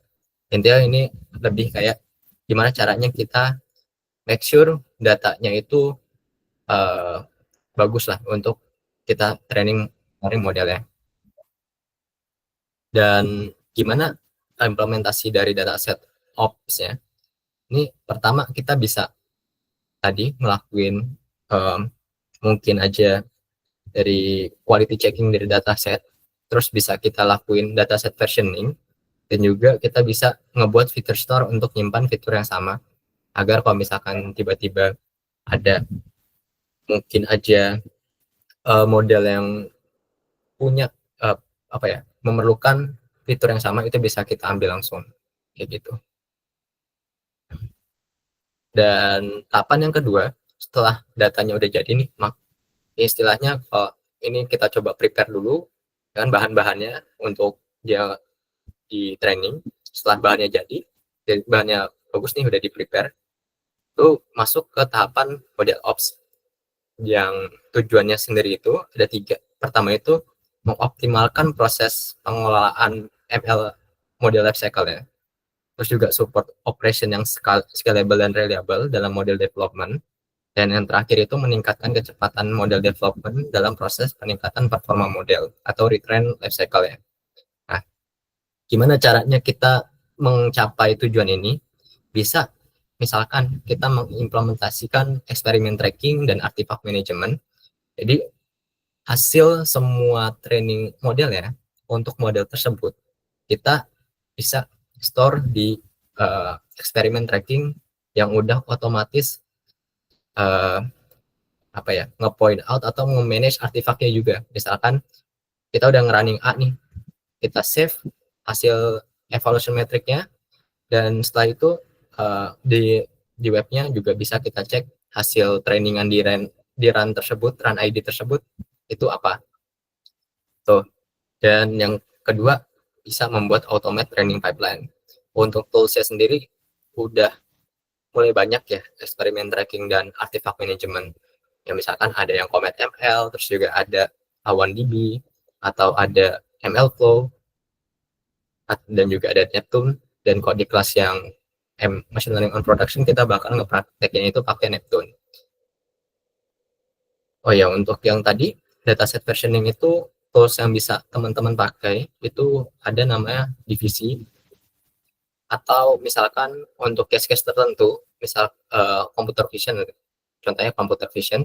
Intinya ini lebih kayak gimana caranya kita make sure datanya itu bagus lah untuk kita training modelnya. Dan gimana implementasi dari dataset ops-nya? Ini pertama kita bisa tadi ngelakuin mungkin aja dari quality checking dari dataset, terus bisa kita lakuin dataset versioning, dan juga kita bisa ngebuat fitur store untuk nyimpan fitur yang sama, agar kalau misalkan tiba-tiba ada mungkin aja model yang punya memerlukan fitur yang sama, itu bisa kita ambil langsung kayak gitu. Dan tahapan yang kedua, setelah datanya udah jadi nih, istilahnya ini kita coba prepare dulu dengan bahan-bahannya untuk dia di training. Setelah bahannya jadi bahannya bagus nih, udah di prepare, itu masuk ke tahapan model ops yang tujuannya sendiri itu ada 3. Pertama itu mengoptimalkan proses pengelolaan ML model life cycle ya. Terus juga support operation yang scalable dan reliable dalam model development. Dan yang terakhir itu meningkatkan kecepatan model development dalam proses peningkatan performa model atau retrain lifecycle ya. Nah, gimana caranya kita mencapai tujuan ini? Bisa misalkan kita mengimplementasikan eksperimen tracking dan artifact management. Jadi hasil semua training model ya, untuk model tersebut kita bisa store di eksperimen tracking yang udah otomatis nge-point out atau nge-manage artifaknya juga. Misalkan kita udah nge-running A nih, kita save hasil evaluation metricnya, dan setelah itu di webnya juga bisa kita cek hasil trainingan di run tersebut, run ID tersebut itu apa. Tuh. Dan yang kedua, bisa membuat automate training pipeline. Untuk toolsnya sendiri udah mulai banyak ya, eksperimen tracking dan artifact management. Ya misalkan ada yang Comet ML, terus juga ada A1DB, atau ada MLflow, dan juga ada Neptune. Dan kalau di kelas yang Machine Learning on Production, kita bakal ngepraktekin itu pakai Neptune. Oh ya, untuk yang tadi, dataset versioning itu tools yang bisa teman-teman pakai, itu ada namanya divisi, atau misalkan untuk case-case tertentu, misal computer vision, contohnya computer vision,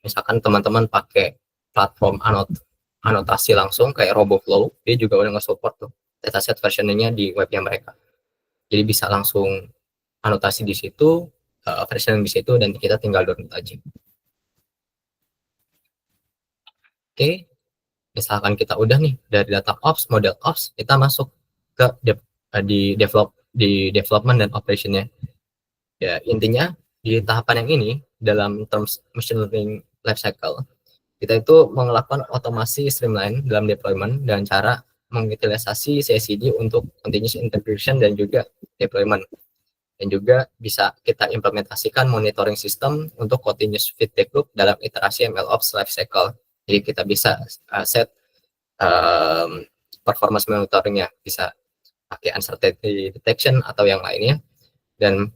misalkan teman-teman pakai platform anotasi langsung kayak RoboFlow, dia juga udah nge-support tuh dataset versioningnya di webnya mereka. Jadi bisa langsung anotasi di situ, versioning di situ, dan kita tinggal download aja. Oke, misalkan kita udah nih dari data ops, model ops, kita masuk ke di development dan operationnya. Ya intinya di tahapan yang ini, dalam terms machine learning lifecycle, kita itu melakukan otomasi streamline dalam deployment dengan cara mengutilisasi CI/CD untuk continuous integration dan juga deployment. Dan juga bisa kita implementasikan monitoring system untuk continuous feedback loop dalam iterasi MLOps lifecycle. Jadi kita bisa set performance monitoringnya, bisa pakai uncertainty detection atau yang lainnya, dan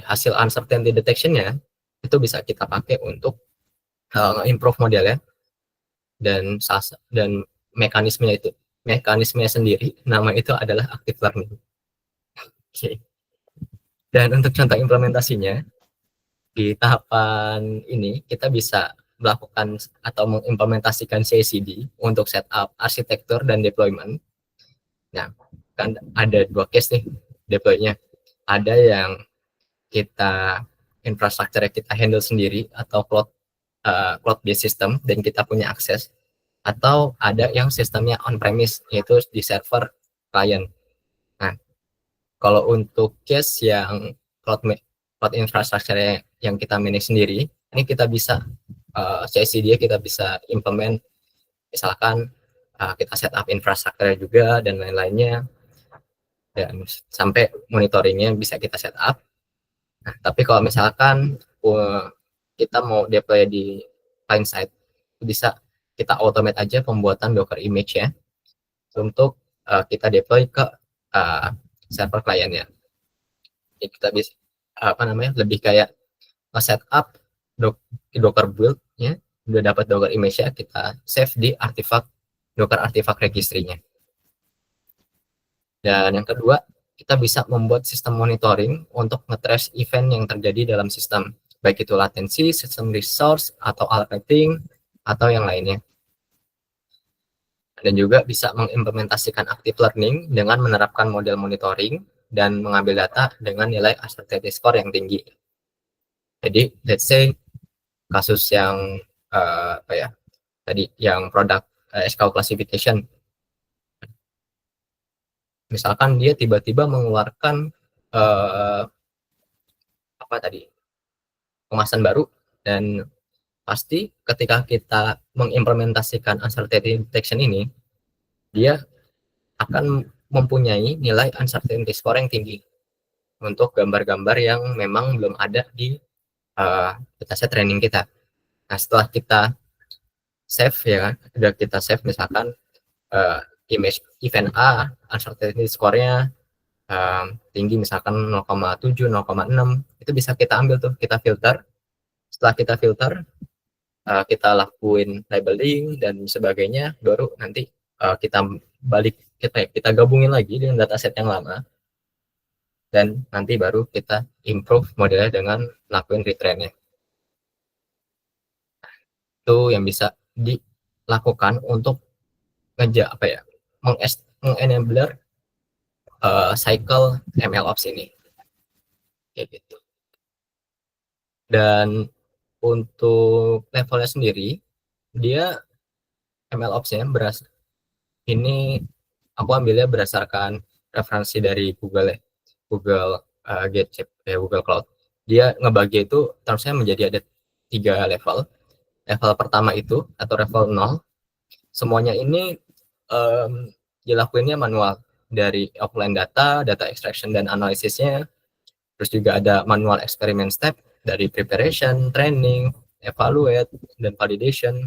hasil uncertainty detectionnya itu bisa kita pakai untuk improve modelnya, dan mekanismenya sendiri, nama itu adalah active learning. Okay. Dan untuk contoh implementasinya, di tahapan ini kita bisa melakukan atau mengimplementasikan CI/CD untuk setup arsitektur dan deployment. Nah, kan ada dua case nih deploy-nya. Ada yang kita infrastruktur kita handle sendiri atau cloud-based system dan kita punya akses, atau ada yang sistemnya on-premise, yaitu di server client. Nah, kalau untuk case yang cloud infrastructure yang kita manage sendiri, ini kita bisa CI/CD kita bisa implement, misalkan kita setup infrastruktur juga dan lain-lainnya, dan sampai monitoringnya bisa kita setup. Nah, tapi kalau misalkan kita mau deploy di client side, bisa kita automate aja pembuatan Docker image ya, untuk kita deploy ke server kliennya. Jadi kita bisa lebih kayak setup Docker build ya, udah dapat Docker image ya, kita save di Docker artifact registry-nya. Dan yang kedua, kita bisa membuat sistem monitoring untuk nge-trace event yang terjadi dalam sistem, baik itu latency, system resource, atau alerting, atau yang lainnya. Dan juga bisa mengimplementasikan active learning dengan menerapkan model monitoring dan mengambil data dengan nilai uncertainty score yang tinggi. Jadi, let's say kasus yang tadi yang product SKU classification, misalkan dia tiba-tiba mengeluarkan kemasan baru, dan pasti ketika kita mengimplementasikan uncertainty detection ini, dia akan mempunyai nilai uncertainty score yang tinggi untuk gambar-gambar yang memang belum ada di dataset training kita. Nah, setelah kita save ya kan, udah kita save misalkan image event A, uncertainty score-nya tinggi misalkan 0,7, 0,6, itu bisa kita ambil tuh, kita filter. Setelah kita filter, kita lakuin labeling dan sebagainya, baru nanti kita gabungin lagi dengan dataset yang lama, dan nanti baru kita improve modelnya dengan lakuin retrain-nya. itu yang bisa dilakukan untuk mengenabler cycle MLOps ini kayak gitu. Dan untuk levelnya sendiri, dia MLOps-nya ini aku ambilnya berdasarkan referensi dari Google ya. Google Google Cloud. Dia ngebagi itu terusnya menjadi ada 3 level. Level pertama itu atau level 0, semuanya ini dilakuinnya manual dari offline data extraction dan analisisnya. Terus juga ada manual experiment step dari preparation, training, evaluate, dan validation.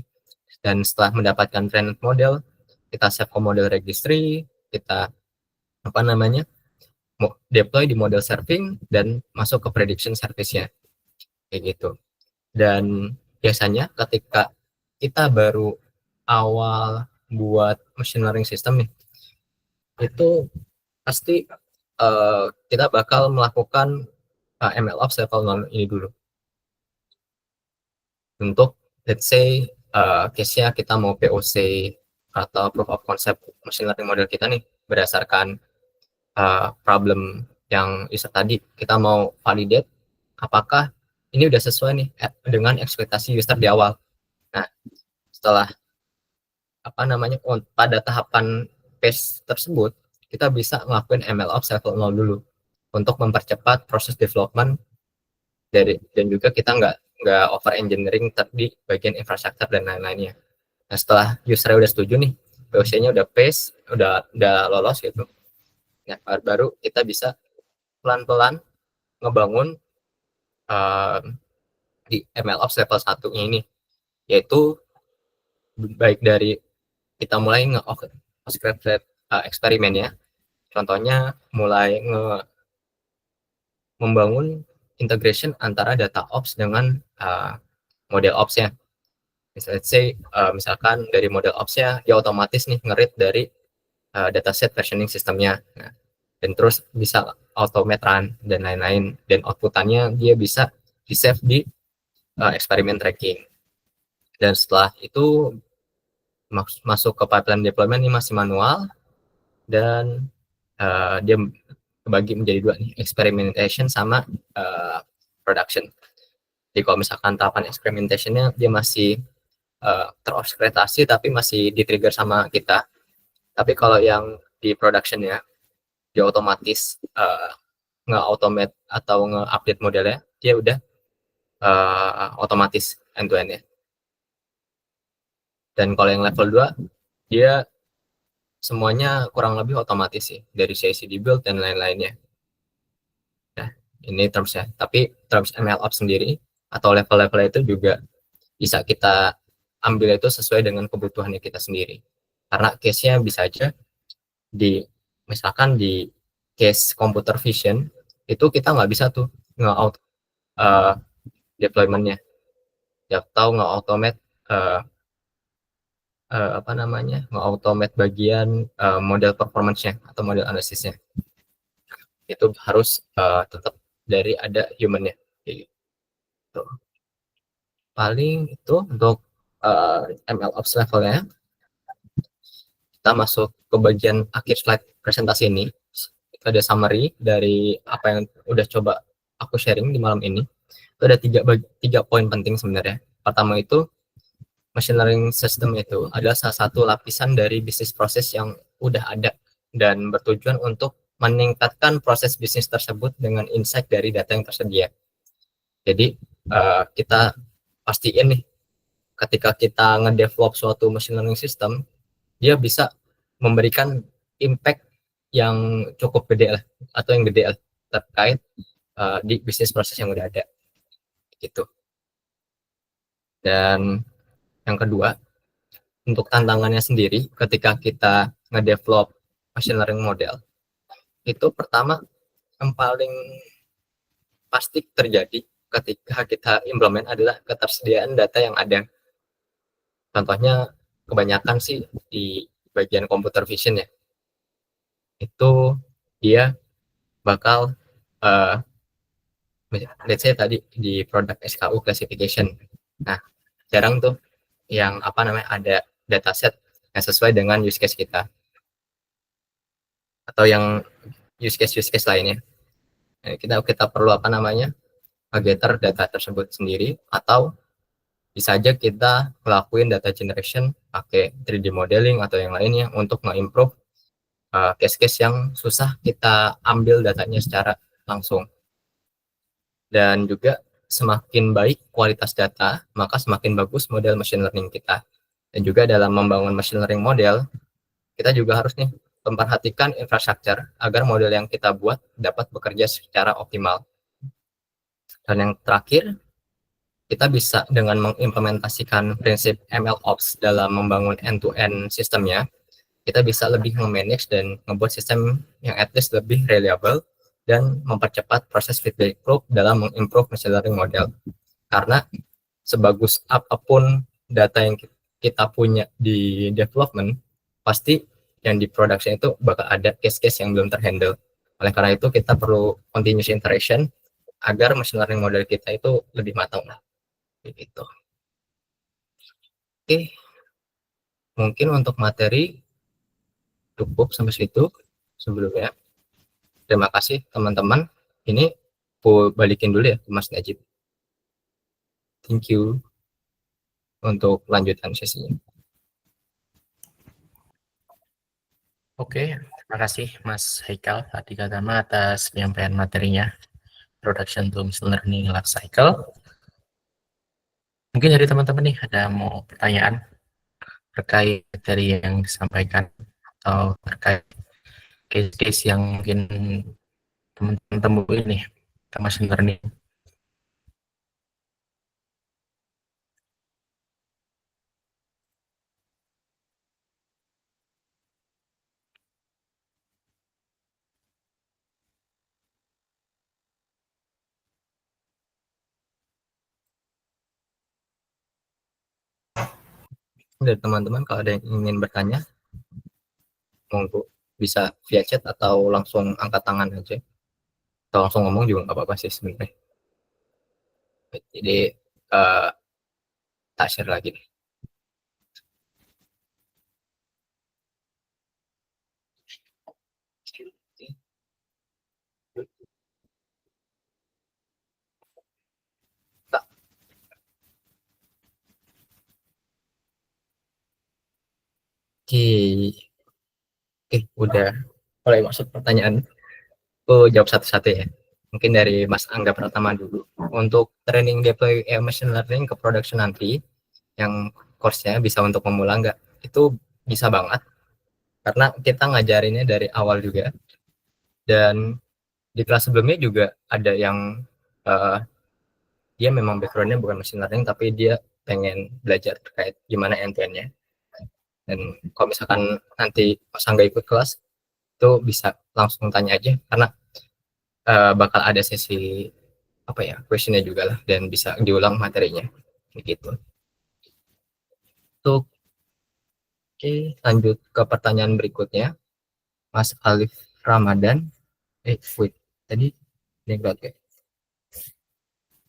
Dan setelah mendapatkan trained model, kita save ke model registry, kita deploy di model serving dan masuk ke prediction service-nya kayak gitu. Dan biasanya ketika kita baru awal buat machine learning system nih, itu pasti kita bakal melakukan MLOps level 0 ini dulu. Untuk let's say case-nya kita mau POC atau proof of concept machine learning model kita nih berdasarkan problem yang user tadi, kita mau validate apakah ini udah sesuai nih dengan ekspektasi user di awal. Nah, setelah pada tahapan phase tersebut, kita bisa ngelakuin MLOps level 0 dulu untuk mempercepat proses development dan juga kita nggak over engineering di bagian infrastruktur dan lain-lainnya. Nah, setelah user udah setuju nih, POC-nya udah pass, udah lolos gitu. Nah, baru kita bisa pelan-pelan ngebangun di MLOps level 1-nya ini, yaitu baik dari kita mulai nge-script eksperimennya. Contohnya mulai membangun integration antara data ops dengan model ops-nya. Misalkan dari model ops-nya dia otomatis nih nge-read dari dataset versioning sistemnya. Nah, dan terus bisa automate run dan lain-lain, dan outputannya dia bisa di-save di eksperimen tracking. Dan setelah itu masuk ke pipeline deployment, ini masih manual dan dia kebagi menjadi 2 nih, experimentation sama production. Jadi kalau misalkan tahapan experimentation-nya dia masih terorkestrasi tapi masih di-trigger sama kita. Tapi kalau yang di production-nya dia otomatis nge-automate atau nge-update modelnya, dia udah otomatis end-to-end ya. Dan kalau yang level 2, dia semuanya kurang lebih otomatis sih, dari CI/CD build dan lain-lainnya. Nah, ini termsnya. Tapi terms MLOps sendiri atau level-level itu juga bisa kita ambil itu sesuai dengan kebutuhannya kita sendiri. Karena case-nya bisa aja misalkan di case computer vision itu kita nggak bisa tuh nge-out deployment-nya, atau nge-automate nge-automate bagian model performance-nya atau model analisisnya. Itu harus tetap dari ada human-nya gitu. Paling itu untuk MLOps levelnya. Kita masuk ke bagian akhir slide presentasi ini. Ada summary dari apa yang udah coba aku sharing di malam ini. Itu ada tiga poin penting sebenarnya. Pertama itu, machine learning system itu adalah salah satu lapisan dari bisnis proses yang udah ada dan bertujuan untuk meningkatkan proses bisnis tersebut dengan insight dari data yang tersedia. Jadi kita pastiin nih, ketika kita ngedevelop suatu machine learning system, dia bisa memberikan impact yang cukup gede lah, atau yang gede lah, terkait di bisnis proses yang udah ada gitu. Dan yang kedua, untuk tantangannya sendiri ketika kita ngedevelop machine learning model, itu pertama yang paling pasti terjadi ketika kita implement adalah ketersediaan data yang ada. Contohnya kebanyakan sih di bagian computer vision ya, itu dia bakal let's say tadi di product SKU classification. Nah, jarang tuh yang apa namanya ada dataset yang sesuai dengan use case kita atau yang use case lainnya. Nah, kita perlu apa namanya gather data tersebut sendiri, atau bisa aja kita ngelakuin data generation pakai 3D modeling atau yang lainnya untuk nge-improve case-case yang susah kita ambil datanya secara langsung. Dan juga semakin baik kualitas data, maka semakin bagus model machine learning kita. Dan juga dalam membangun machine learning model, kita juga harus nih memperhatikan infrastruktur agar model yang kita buat dapat bekerja secara optimal. Dan yang terakhir, kita bisa dengan mengimplementasikan prinsip MLOps dalam membangun end-to-end sistemnya, kita bisa lebih memanage dan membuat sistem yang at least lebih reliable dan mempercepat proses feedback loop dalam mengimprove machine learning model. Karena sebagus apapun data yang kita punya di development, pasti yang di production itu bakal ada case-case yang belum terhandle. Oleh karena itu, kita perlu continuous iteration agar machine learning model kita itu lebih matang. Gitu. Oke, mungkin untuk materi cukup sampai situ sebelumnya. Terima kasih teman-teman. Ini aku balikin dulu ya ke Mas Najib. Thank you untuk lanjutan sesinya. Oke, terima kasih Mas Haikal tadi Gatama atas penyampaian materinya Introduction to Machine Learning Life Cycle. Mungkin dari teman-teman nih ada mau pertanyaan terkait dari yang disampaikan atau terkait case-case yang mungkin teman-teman temui nih tentang machine learning. Dari teman-teman kalau ada yang ingin bertanya, monggo bisa via chat atau langsung angkat tangan aja. Atau langsung ngomong juga nggak apa-apa sih sebenarnya. Jadi uh, tak share lagi. Oke, oke, udah mulai masuk pertanyaan. Aku jawab satu-satu ya. Mungkin dari Mas Angga Pratama dulu. Untuk training deploy machine learning ke production nanti, yang course-nya bisa untuk pemula nggak? Itu bisa banget. Karena kita ngajarinnya dari awal juga. Dan di kelas sebelumnya juga ada yang uh, dia memang background-nya bukan machine learning, tapi dia pengen belajar terkait gimana end-to-end-nya. Dan kalau misalkan nanti Mas Angga ikut kelas, itu bisa langsung tanya aja. Karena bakal ada sesi apa ya questionnya juga lah, dan bisa diulang materinya gitu. Untuk oke, lanjut ke pertanyaan berikutnya, Mas Alif Ramadan. Wait, tadi background ya.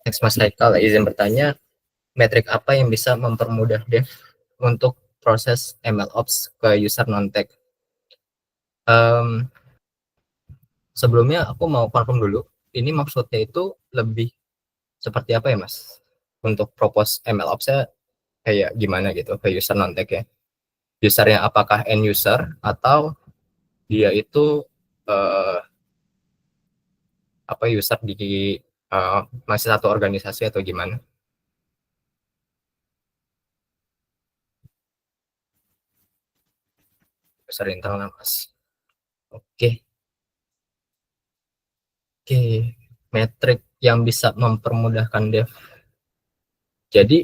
Next, Mas Haikal izin bertanya, metrik apa yang bisa mempermudah dev untuk proses MLOps ke user non-tech? Sebelumnya aku mau confirm dulu, ini maksudnya itu lebih seperti apa ya Mas? Untuk propose MLOps-nya kayak gimana gitu ke user non-tech ya? Usernya apakah end user atau dia itu uh, apa user di masih satu organisasi atau gimana? User internal Mas. Oke, oke. Metrik yang bisa mempermudahkan dev. Jadi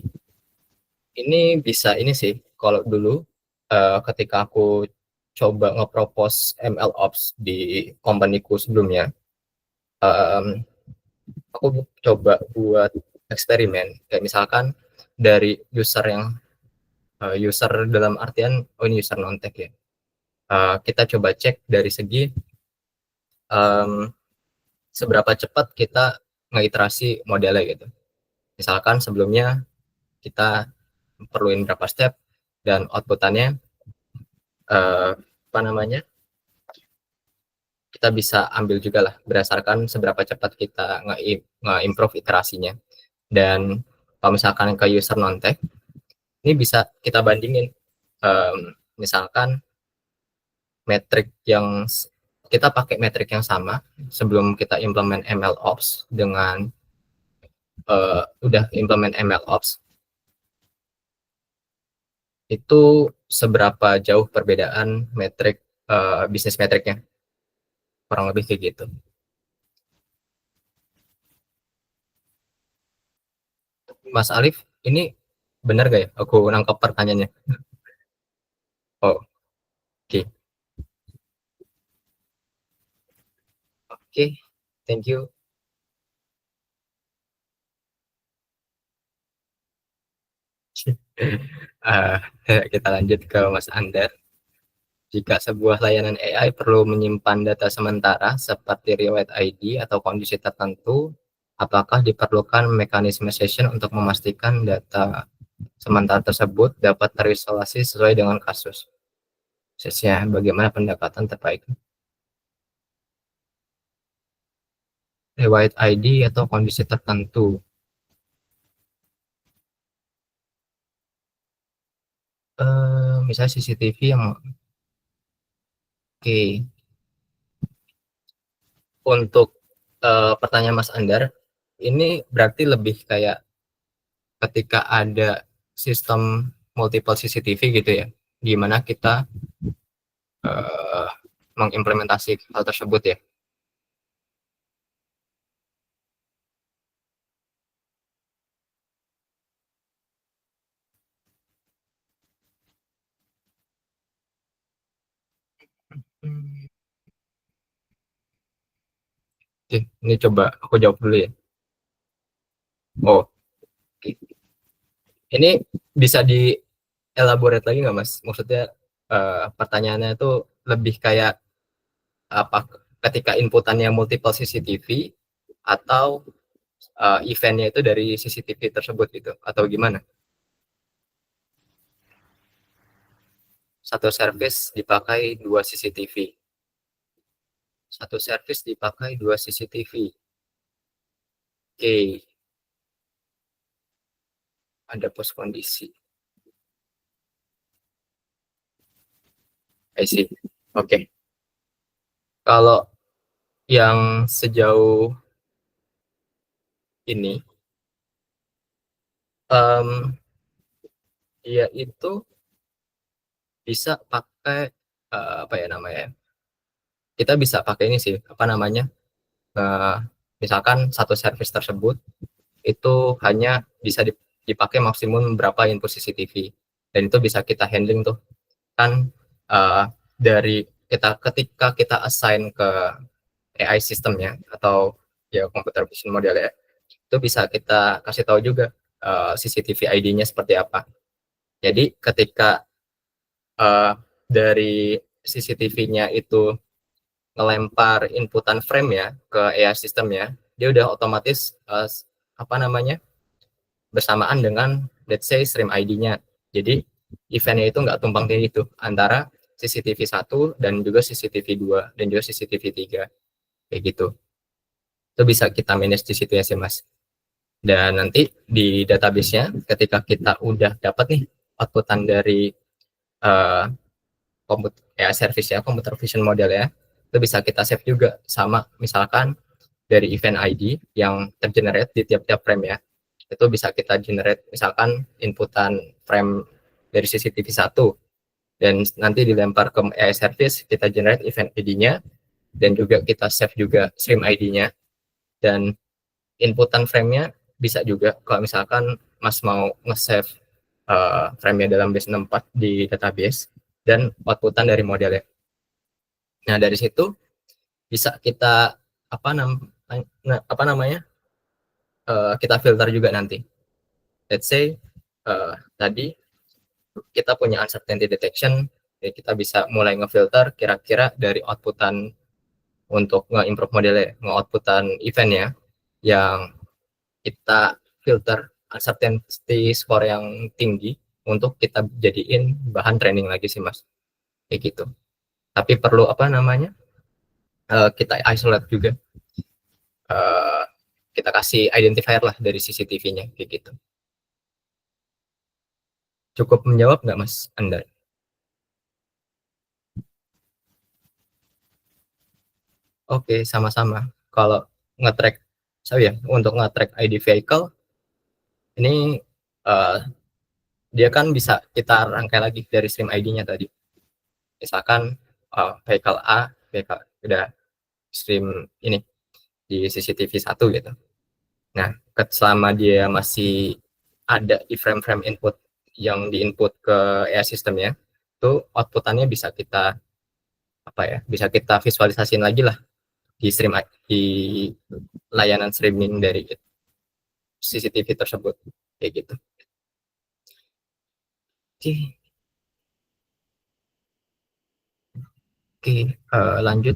ini bisa ini sih kalau dulu ketika aku coba nge-propose MLOps di company-ku sebelumnya, aku coba buat eksperimen kayak misalkan dari user yang user dalam artian ini user non-tech ya. Kita coba cek dari segi seberapa cepat kita ngeiterasi modelnya gitu. Misalkan sebelumnya kita perluin berapa step, dan outputannya apa namanya, kita bisa ambil juga lah berdasarkan seberapa cepat kita nge-improve iterasinya. Dan kalau misalkan ke user non-tech, ini bisa kita bandingin, misalkan metrik yang kita pakai metrik yang sama sebelum kita implement MLOps dengan udah implement MLOps, itu seberapa jauh perbedaan metrik bisnis metriknya, kurang lebih kayak gitu. Mas Alif, ini benar gak ya aku nangkep pertanyaannya? Oh, oke. Okay. Oke, okay, thank you. Kita lanjut ke Mas Andar. Jika sebuah layanan AI perlu menyimpan data sementara seperti riwayat ID atau kondisi tertentu, apakah diperlukan mekanisme session untuk memastikan data sementara tersebut dapat terisolasi sesuai dengan kasus? Khususnya bagaimana pendekatan terbaik? Riwayat ID atau kondisi tertentu. Misalnya CCTV yang Oke. Untuk pertanyaan Mas Andar, ini berarti lebih kayak ketika ada sistem multiple CCTV gitu ya, di mana kita mengimplementasi hal tersebut ya. Oke, ini coba aku jawab dulu ya. Oh, ini bisa di elaborate lagi nggak Mas? Maksudnya pertanyaannya itu lebih kayak apa, ketika inputannya multiple CCTV atau eventnya itu dari CCTV tersebut gitu, atau gimana? Satu service dipakai dua CCTV. Satu service dipakai dua CCTV. Oke, ada pos kondisi. I see. Oke. Kalau yang sejauh ini, dia itu bisa pakai apa ya namanya? Kita bisa pakai ini sih, apa namanya? Misalkan satu service tersebut itu hanya bisa dipakai maksimum berapa input CCTV, dan itu bisa kita handling tuh kan, dari kita ketika kita assign ke AI sistemnya atau ya computer vision model ya, itu bisa kita kasih tahu juga CCTV ID-nya seperti apa. Jadi ketika dari CCTV-nya itu ngelempar inputan frame ya ke AI sistemnya, dia udah otomatis apa namanya, bersamaan dengan let's say stream ID-nya. Jadi eventnya itu nggak tumpang tindih itu antara CCTV 1 dan juga CCTV 2 dan juga CCTV 3 kayak gitu. Itu bisa kita manage di situ ya sih Mas. Dan nanti di database-nya ketika kita udah dapat nih outputan dari service ya, computer vision model ya, itu bisa kita save juga sama misalkan dari event ID yang tergenerate di tiap-tiap frame ya. Itu bisa kita generate misalkan inputan frame dari CCTV 1 dan nanti dilempar ke AI service, kita generate event ID-nya dan juga kita save juga stream ID-nya, dan inputan frame-nya bisa juga kalau misalkan Mas mau nge-save frame-nya dalam base 64 di database dan outputan dari modelnya. Nah, dari situ bisa kita apa namanya? Kita filter juga nanti. Let's say tadi kita punya uncertainty detection, jadi kita bisa mulai ngefilter kira-kira dari outputan untuk nge-improve modelnya, nge-outputan eventnya yang kita filter uncertainty score yang tinggi, untuk kita jadiin bahan training lagi sih Mas, kayak gitu. Tapi perlu kita isolate juga, kita kasih identifier lah dari CCTV-nya kayak gitu. Cukup menjawab nggak Mas Anda? Oke, sama-sama. Kalau nge-track, untuk nge-track ID vehicle, ini dia kan bisa kita rangkai lagi dari stream ID-nya tadi. Misalkan vehicle A, vehicle udah stream ini di CCTV 1 gitu. Nah, selama dia masih ada di frame-frame input yang di-input ke AI sistemnya, itu outputannya bisa kita bisa kita visualisasiin lagi lah di layanan streaming dari CCTV tersebut kayak gitu. Oke, lanjut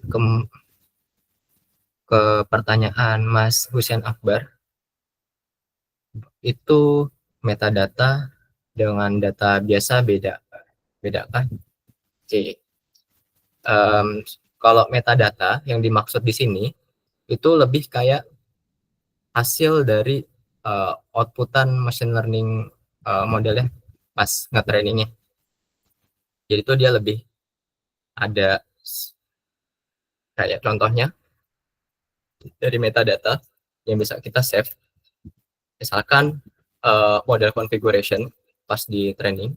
ke pertanyaan Mas Husain Akbar. Itu metadata dengan data biasa bedakah? Oke. Kalau metadata yang dimaksud di sini itu lebih kayak hasil dari outputan machine learning modelnya pas nge-trainingnya. Jadi itu dia lebih ada kayak contohnya dari metadata yang bisa kita save. Misalkan model configuration pas di training,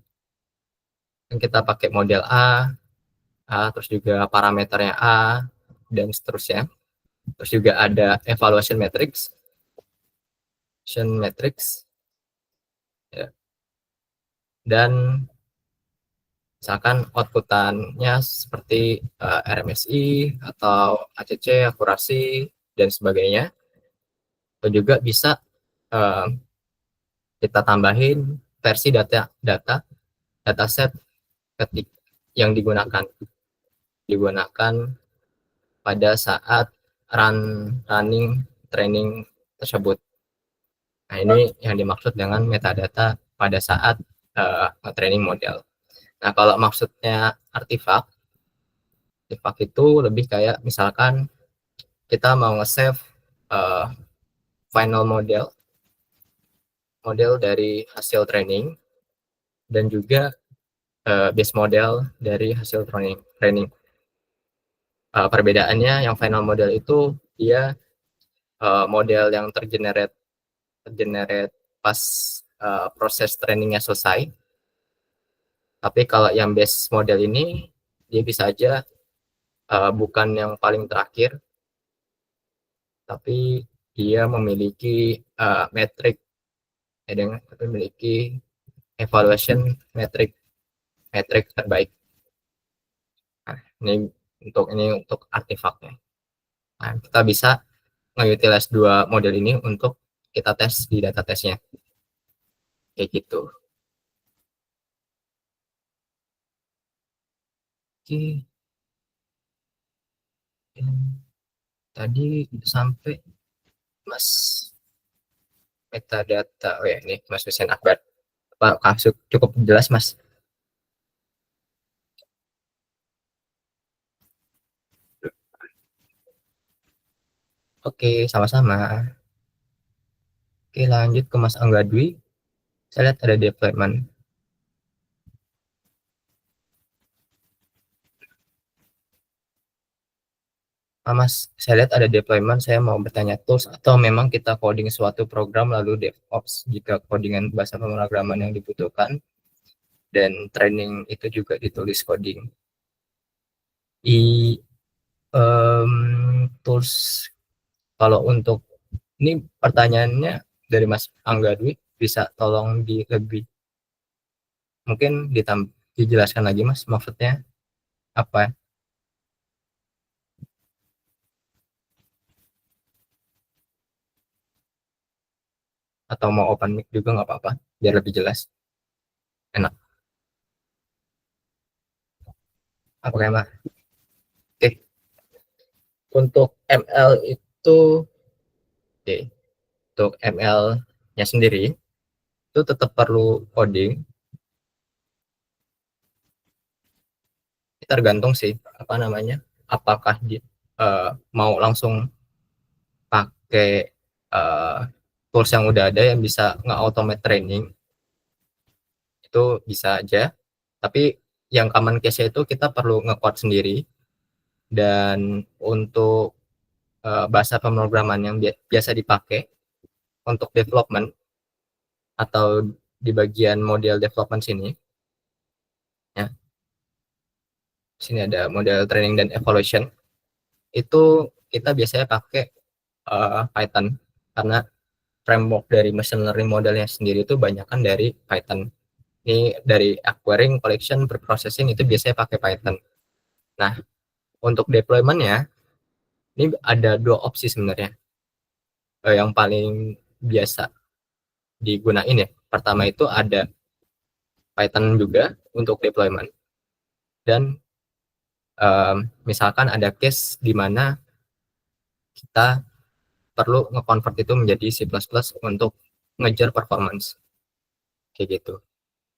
kita pakai model A, terus juga parameternya A, dan seterusnya. Terus juga ada evaluation matrix, ya. Dan misalkan outputannya seperti RMSI atau ACC, akurasi, dan sebagainya. Atau juga bisa kita tambahin versi dataset yang digunakan pada saat running training tersebut. Nah, ini yang dimaksud dengan metadata pada saat training model. Nah, kalau maksudnya artifak itu lebih kayak misalkan kita mau nge-save final model dari hasil training dan juga base model dari hasil training. Perbedaannya yang final model itu dia model yang tergenerate pas proses trainingnya selesai. Tapi kalau yang base model ini dia bisa aja bukan yang paling terakhir, tapi dia memiliki memiliki evaluation metrik terbaik. Nah, ini untuk artefaknya. Nah, kita bisa nge-utilize dua model ini untuk kita tes di data tesnya. Kayak gitu. Oke. Tadi sampai Mas metadata. Oh ya, ini Mas Hussein Akbar. Apakah cukup jelas, Mas? Oke, sama-sama. Oke, lanjut ke Mas Angga Dwi. Saya lihat ada deployment. Mas, saya lihat ada deployment. Saya mau bertanya tools atau memang kita coding suatu program lalu DevOps jika codingan bahasa pemrograman yang dibutuhkan dan training itu juga ditulis coding. Tools kalau untuk ini pertanyaannya dari Mas Angga Dwi, bisa tolong mungkin dijelaskan lagi Mas, maksudnya apa? Atau mau open mic juga nggak apa-apa, biar lebih jelas. Enak. Apa kayak Mas? Oke. Untuk ML itu, untuk ML-nya sendiri itu tetap perlu coding, tergantung sih apakah mau langsung pakai tools yang udah ada yang bisa nge-automate training, itu bisa aja. Tapi yang common case itu kita perlu nge-code sendiri. Dan untuk bahasa pemrograman yang biasa dipakai untuk development atau di bagian model development sini, ya, sini ada model training dan evaluation, itu kita biasanya pakai Python, karena framework dari machine learning modelnya sendiri itu banyak kan dari Python. Ini dari acquiring, collection, preprocessing itu biasanya pakai Python. Nah, untuk deployment-nya ini ada dua opsi sebenarnya yang paling biasa digunain ya. Pertama itu ada Python juga untuk deployment, dan misalkan ada case di mana kita perlu nge-convert itu menjadi C++ untuk ngejar performance kayak gitu.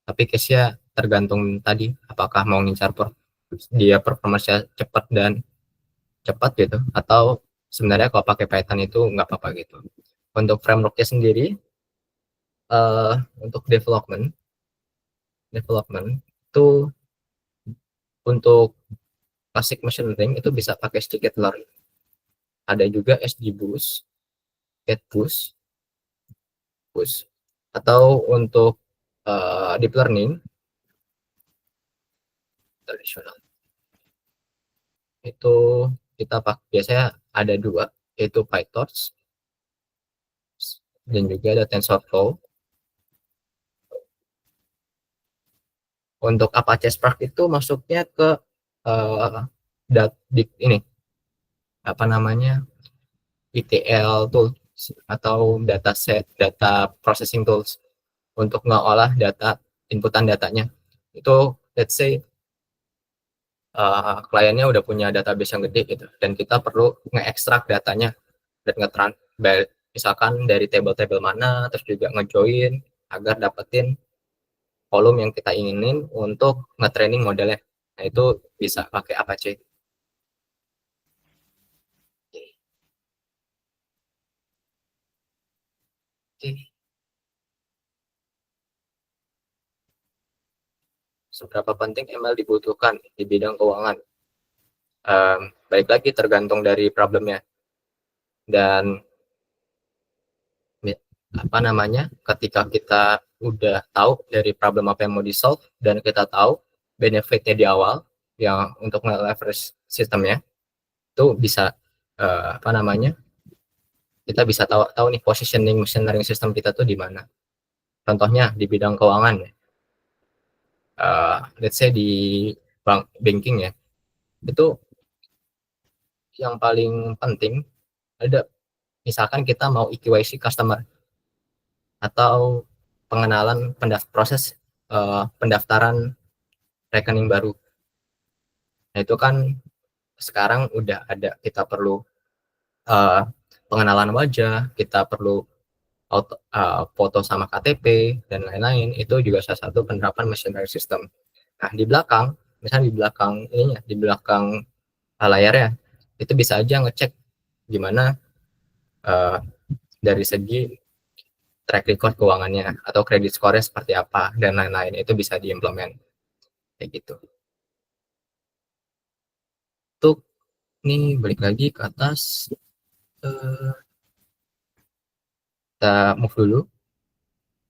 Tapi case-nya tergantung tadi apakah mau ngincar dia performance cepat gitu, atau sebenarnya kalau pakai Python itu nggak apa-apa gitu. Untuk frameworknya sendiri, untuk development itu untuk classic machine learning itu bisa pakai scikit-learn. Ada juga XGBoost, GetBoost, atau untuk deep learning tradisional itu kita pakai biasanya ada dua, yaitu PyTorch dan juga ada TensorFlow. Untuk Apache Spark itu masuknya ke ini ETL tools atau data processing tools untuk ngolah inputan datanya. Itu let's say kliennya udah punya database yang gede gitu, dan kita perlu nge-extract datanya dan misalkan dari table-table mana, terus juga nge-join agar dapetin volume yang kita inginin untuk nge-training modelnya. Nah, itu bisa pakai Apache. Oke. Seberapa penting ML dibutuhkan di bidang keuangan? Baik lagi tergantung dari problemnya. Dan ketika kita udah tahu dari problem apa yang mau di-solve dan kita tahu benefitnya di awal yang untuk nge-leverage sistemnya, itu bisa kita bisa tahu nih positioning machine learning system kita tuh di mana. Contohnya di bidang keuangan ya. Let's say di banking ya. Itu yang paling penting ada, misalkan kita mau EQYC customer atau pengenalan proses pendaftaran rekening baru. Nah, itu kan sekarang udah ada, kita perlu pengenalan wajah, kita perlu foto sama KTP dan lain-lain. Itu juga salah satu penerapan machine learning system. Nah, misalnya di belakang layarnya, itu bisa aja ngecek gimana dari segi track record keuangannya atau credit score-nya seperti apa dan lain-lain. Itu bisa diimplement kayak gitu. Untuk ini balik lagi ke atas, kita move dulu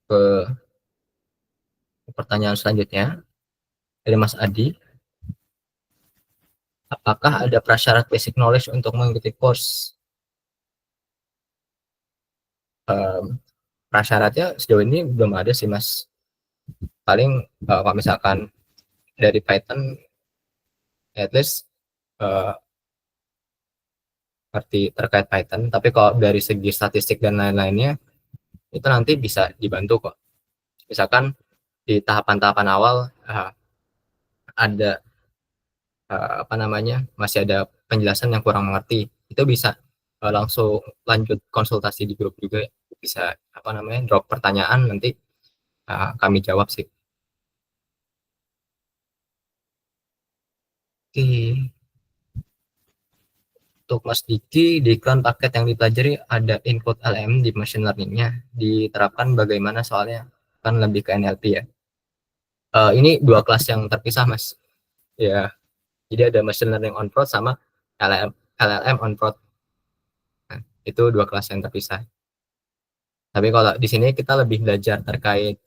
ke pertanyaan selanjutnya dari Mas Adi. Apakah ada prasyarat basic knowledge untuk mengikuti course? Prasyaratnya sejauh ini belum ada sih, Mas. Paling kalau misalkan dari Python, at least ngerti terkait Python. Tapi kalau dari segi statistik dan lain-lainnya, itu nanti bisa dibantu kok. Misalkan di tahapan-tahapan awal ada masih ada penjelasan yang kurang mengerti, itu bisa langsung lanjut konsultasi di grup juga, bisa drop pertanyaan, nanti kami jawab sih. Oke. Untuk Mas Diki, di iklan paket yang dipelajari ada input LM di machine learning-nya. Diterapkan bagaimana soalnya? Kan lebih ke NLP ya. Ini dua kelas yang terpisah, Mas. Ya, jadi ada machine learning on prod sama LLM on prod. Nah, itu dua kelas yang terpisah. Tapi kalau di sini kita lebih belajar terkait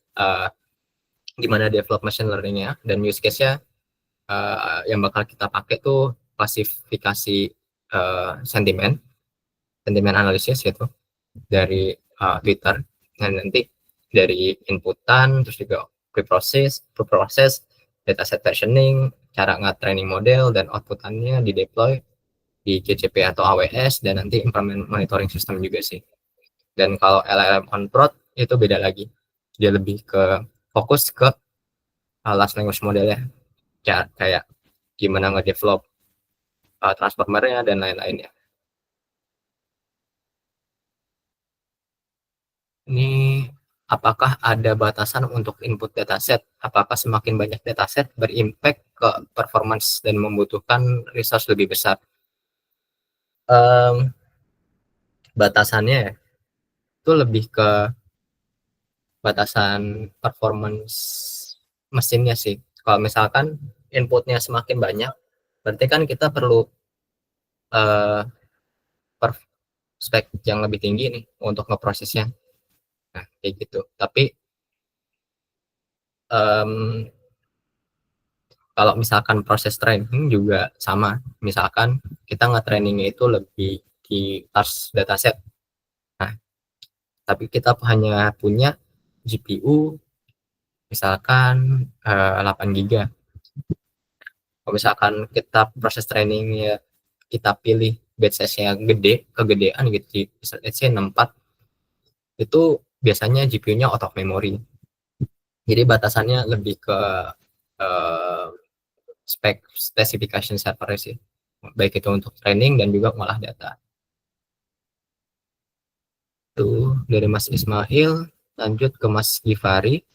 gimana develop machine learning-nya dan use case-nya yang bakal kita pakai tuh klasifikasi sentimen analisis gitu dari Twitter, dan nanti dari inputan, terus juga preprocess, dataset versioning, cara nge-training model, dan outputannya di deploy di GCP atau AWS, dan nanti implement monitoring system juga sih. Dan kalau LLM on prod itu beda lagi, dia lebih ke fokus ke large language model ya, kayak gimana nge-develop transformernya dan lain-lainnya. Ini apakah ada batasan untuk input dataset? Apakah semakin banyak dataset berimpact ke performance dan membutuhkan resource lebih besar? Batasannya ya, itu lebih ke batasan performance mesinnya sih. Kalau misalkan inputnya semakin banyak, berarti kan kita perlu uh, spek yang lebih tinggi nih untuk ngeprosesnya. Nah, kayak gitu. Tapi um, kalau misalkan proses training juga sama, misalkan kita nge-trainingnya itu lebih di large dataset. Nah, tapi kita hanya punya GPU misalkan 8 GB. Kalau misalkan kita proses trainingnya kita pilih batch size-nya gede, kegedean gitu, let's say 64, itu biasanya GPU-nya out of memory. Jadi batasannya lebih ke uh, specification server sih, baik itu untuk training dan juga ngolah data. Itu dari Mas Ismail. Lanjut ke Mas Givari.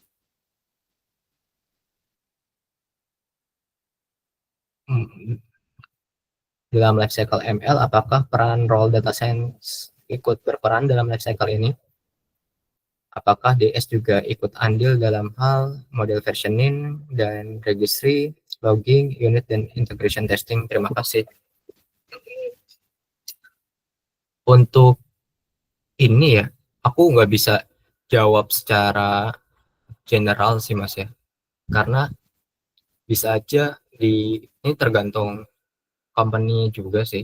Dalam lifecycle ML, apakah peran role data science ikut berperan dalam lifecycle ini? Apakah DS juga ikut andil dalam hal model versioning dan registry, logging, unit, dan integration testing? Terima kasih. Untuk ini ya, aku nggak bisa jawab secara general sih Mas ya, karena bisa aja ini tergantung company juga sih.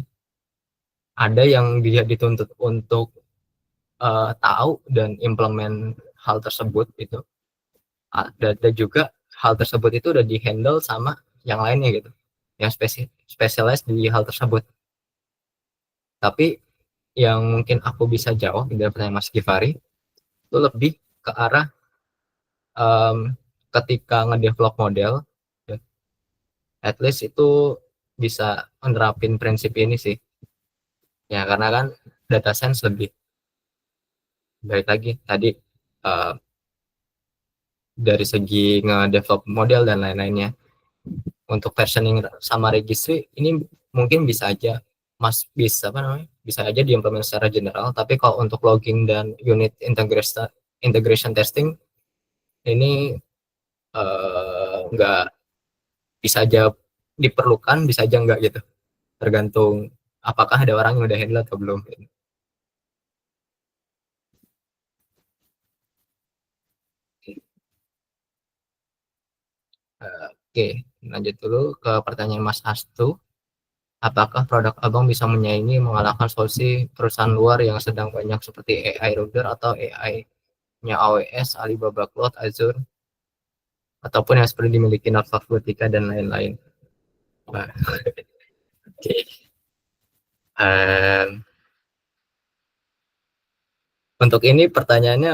Ada yang dia dituntut untuk tahu dan implement hal tersebut itu. Ada juga hal tersebut itu udah dihandle sama yang lainnya gitu, yang spesialis di hal tersebut. Tapi yang mungkin aku bisa jawab dari pertanyaan Mas Givari itu lebih ke arah ketika ngedevelop model, at least itu bisa menerapin prinsip ini sih. Ya karena kan data science lebih baik lagi tadi uh, dari segi nge-develop model dan lain-lainnya. Untuk versioning sama registry ini mungkin bisa aja bisa aja diimplement secara general, tapi kalau untuk logging dan unit integration testing ini nggak, bisa aja diperlukan, bisa aja enggak gitu, tergantung apakah ada orang yang udah handle atau belum. Oke, lanjut dulu ke pertanyaan Mas Astu. Apakah produk Abang bisa menyaingi mengalahkan solusi perusahaan luar yang sedang banyak seperti AI Router atau AI-nya AWS, Alibaba Cloud, Azure, ataupun yang seperti dimiliki Northvolt dan lain-lain? Oke. Okay. Untuk ini pertanyaannya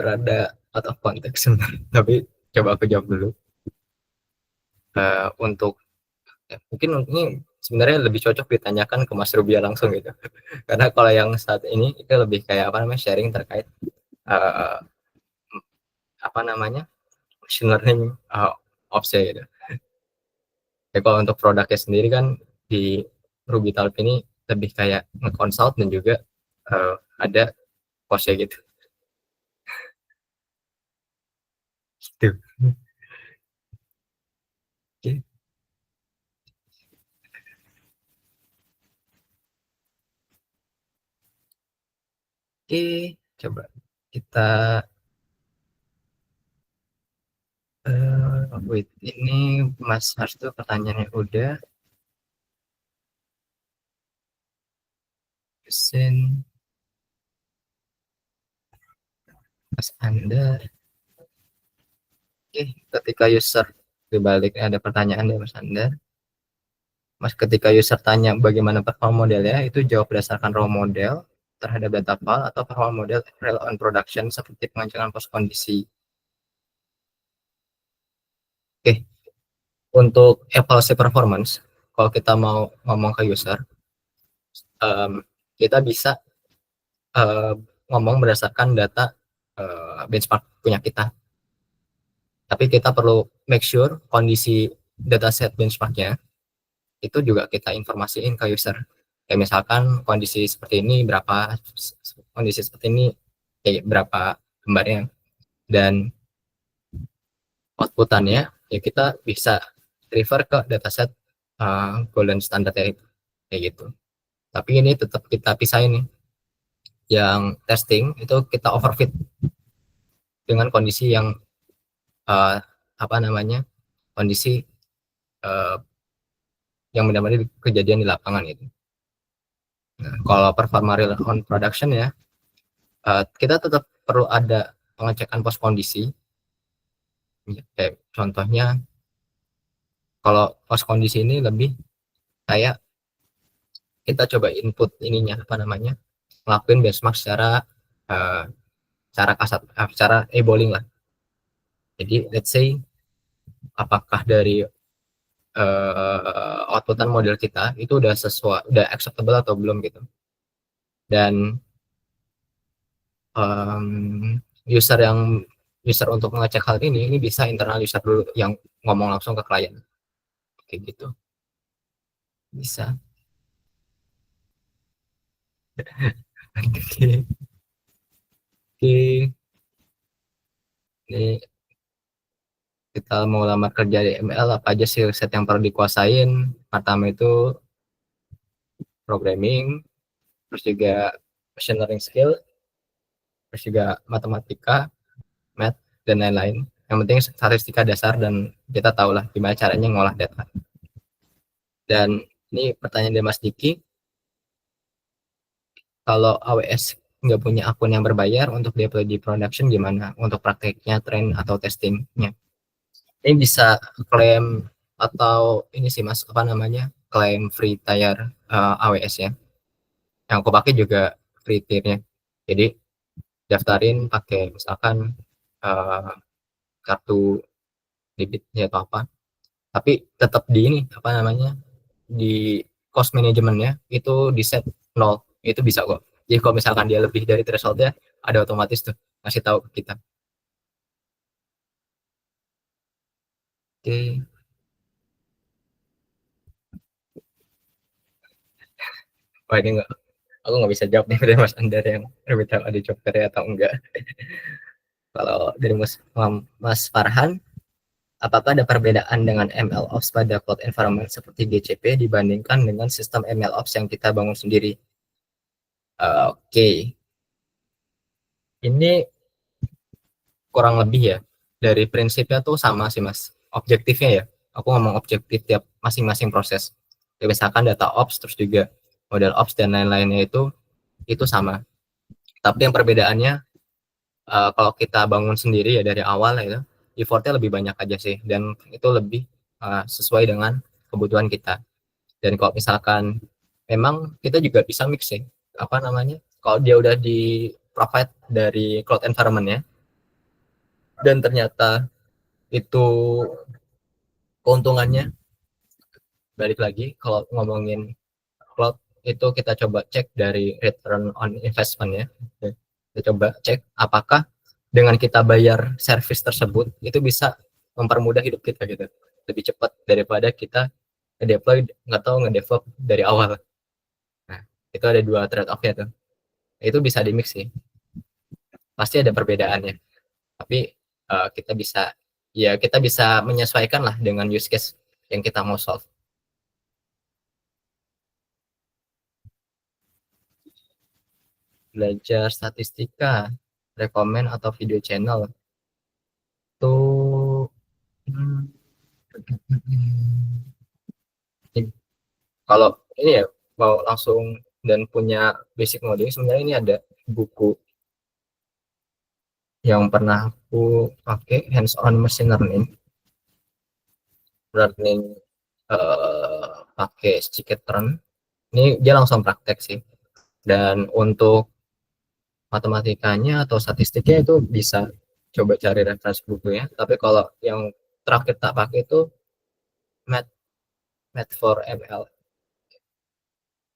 rada out of context sebenarnya, tapi coba aku jawab dulu. Untuk mungkin ini sebenarnya lebih cocok ditanyakan ke Mas Rubia langsung gitu, karena kalau yang saat ini itu lebih kayak apa namanya, sharing terkait apa namanya, machine learning ops gitu. Ya, kalau untuk produknya sendiri kan di Ruby Talk ini lebih kayak nge-consult dan juga ada cost-nya gitu. Gitu. Oke. Oke, coba kita wait, ini Mas Harsto pertanyaannya udah. Sen, Mas Andar. Oke, ketika user dibalik ada pertanyaan dari Mas Andar. Mas, ketika user tanya bagaimana performa modelnya, itu jawab berdasarkan raw model terhadap data file atau performa model real on production seperti pengecekan post kondisi. Oke, untuk evaluasi performance, kalau kita mau ngomong ke user, kita bisa ngomong berdasarkan data benchmark punya kita. Tapi kita perlu make sure kondisi dataset benchmarknya itu juga kita informasiin ke user. Kayak misalkan kondisi seperti ini berapa, kondisi seperti ini kayak berapa gambarnya, dan outputannya ya kita bisa refer ke dataset golden standard kayak gitu. Tapi ini tetap kita pisahin nih. Yang testing itu kita overfit dengan kondisi yang apa namanya, kondisi yang benar-benar kejadian di lapangan itu. Nah, kalau performa real on production ya, kita tetap perlu ada pengecekan pos kondisi. Kayak contohnya, kalau pos kondisi ini lebih kayak kita coba input ininya apa namanya, ngelakuin benchmark secara cara kasat, secara eyeballing lah. Jadi let's say apakah dari outputan model kita itu udah sesuai, udah acceptable atau belum gitu. Dan user untuk mengecek hal ini bisa internal user dulu yang ngomong langsung ke klien kayak gitu, bisa. Oke, ini kita mau lamar kerja di ML, apa aja sih set yang perlu dikuasain? Pertama itu programming, terus juga machine learning skill, terus juga matematika, math, dan lain-lain. Yang penting statistika dasar dan kita tahu lah gimana caranya ngolah data. Dan ini pertanyaan dari Mas Diki, kalau AWS nggak punya akun yang berbayar untuk deploy di production, gimana untuk prakteknya, train atau testingnya? Ini bisa klaim atau ini sih Mas, apa namanya, klaim free tier AWS ya. Yang aku pakai juga free tiernya. Jadi daftarin pakai misalkan kartu debitnya atau apa. Tapi tetap di ini apa namanya, di cost manajemennya itu di set 0, itu bisa kok. Jadi kalau misalkan dia lebih dari thresholdnya, ada otomatis tuh ngasih tahu ke kita. Oke. Wah, ini enggak, aku nggak bisa jawab nih dari Mas Andar yang lebih tahu ada job carry atau enggak. Kalau dari Mas Farhan, apakah ada perbedaan dengan MLOps pada cloud environment seperti GCP dibandingkan dengan sistem MLOps yang kita bangun sendiri? Oke. Ini kurang lebih ya, dari prinsipnya tuh sama sih Mas. Objektifnya ya, aku ngomong objektif tiap masing-masing proses. Ya, misalkan data ops, terus juga model ops dan lain-lainnya itu sama. Tapi yang perbedaannya, kalau kita bangun sendiri ya dari awal ya, effortnya lebih banyak aja sih, dan itu lebih sesuai dengan kebutuhan kita. Dan kalau misalkan memang kita juga bisa mix sih, apa namanya, kalau dia udah di provide dari cloud environment ya, dan ternyata itu keuntungannya, balik lagi kalau ngomongin cloud itu kita coba cek dari return on investment ya. Kita coba cek apakah dengan kita bayar service tersebut itu bisa mempermudah hidup kita gitu, lebih cepat daripada kita ngedeploy nggak tahu ngedevelop dari awal. Nah, itu ada dua trade off-nya tuh. Itu bisa di mix sih. Pasti ada perbedaannya. Tapi kita bisa kita bisa menyesuaikan lah dengan use case yang kita mau solve. Belajar statistika, rekomen atau video channel tuh kalau ini ya mau langsung dan punya basic coding, sebenarnya ini ada buku yang pernah aku pakai, hands on machine learning pakai scikit-learn. Ini dia langsung praktek sih, dan untuk matematikanya atau statistiknya itu bisa coba cari referensi bukunya. Tapi kalau yang terakhir tak pakai itu math math for ML,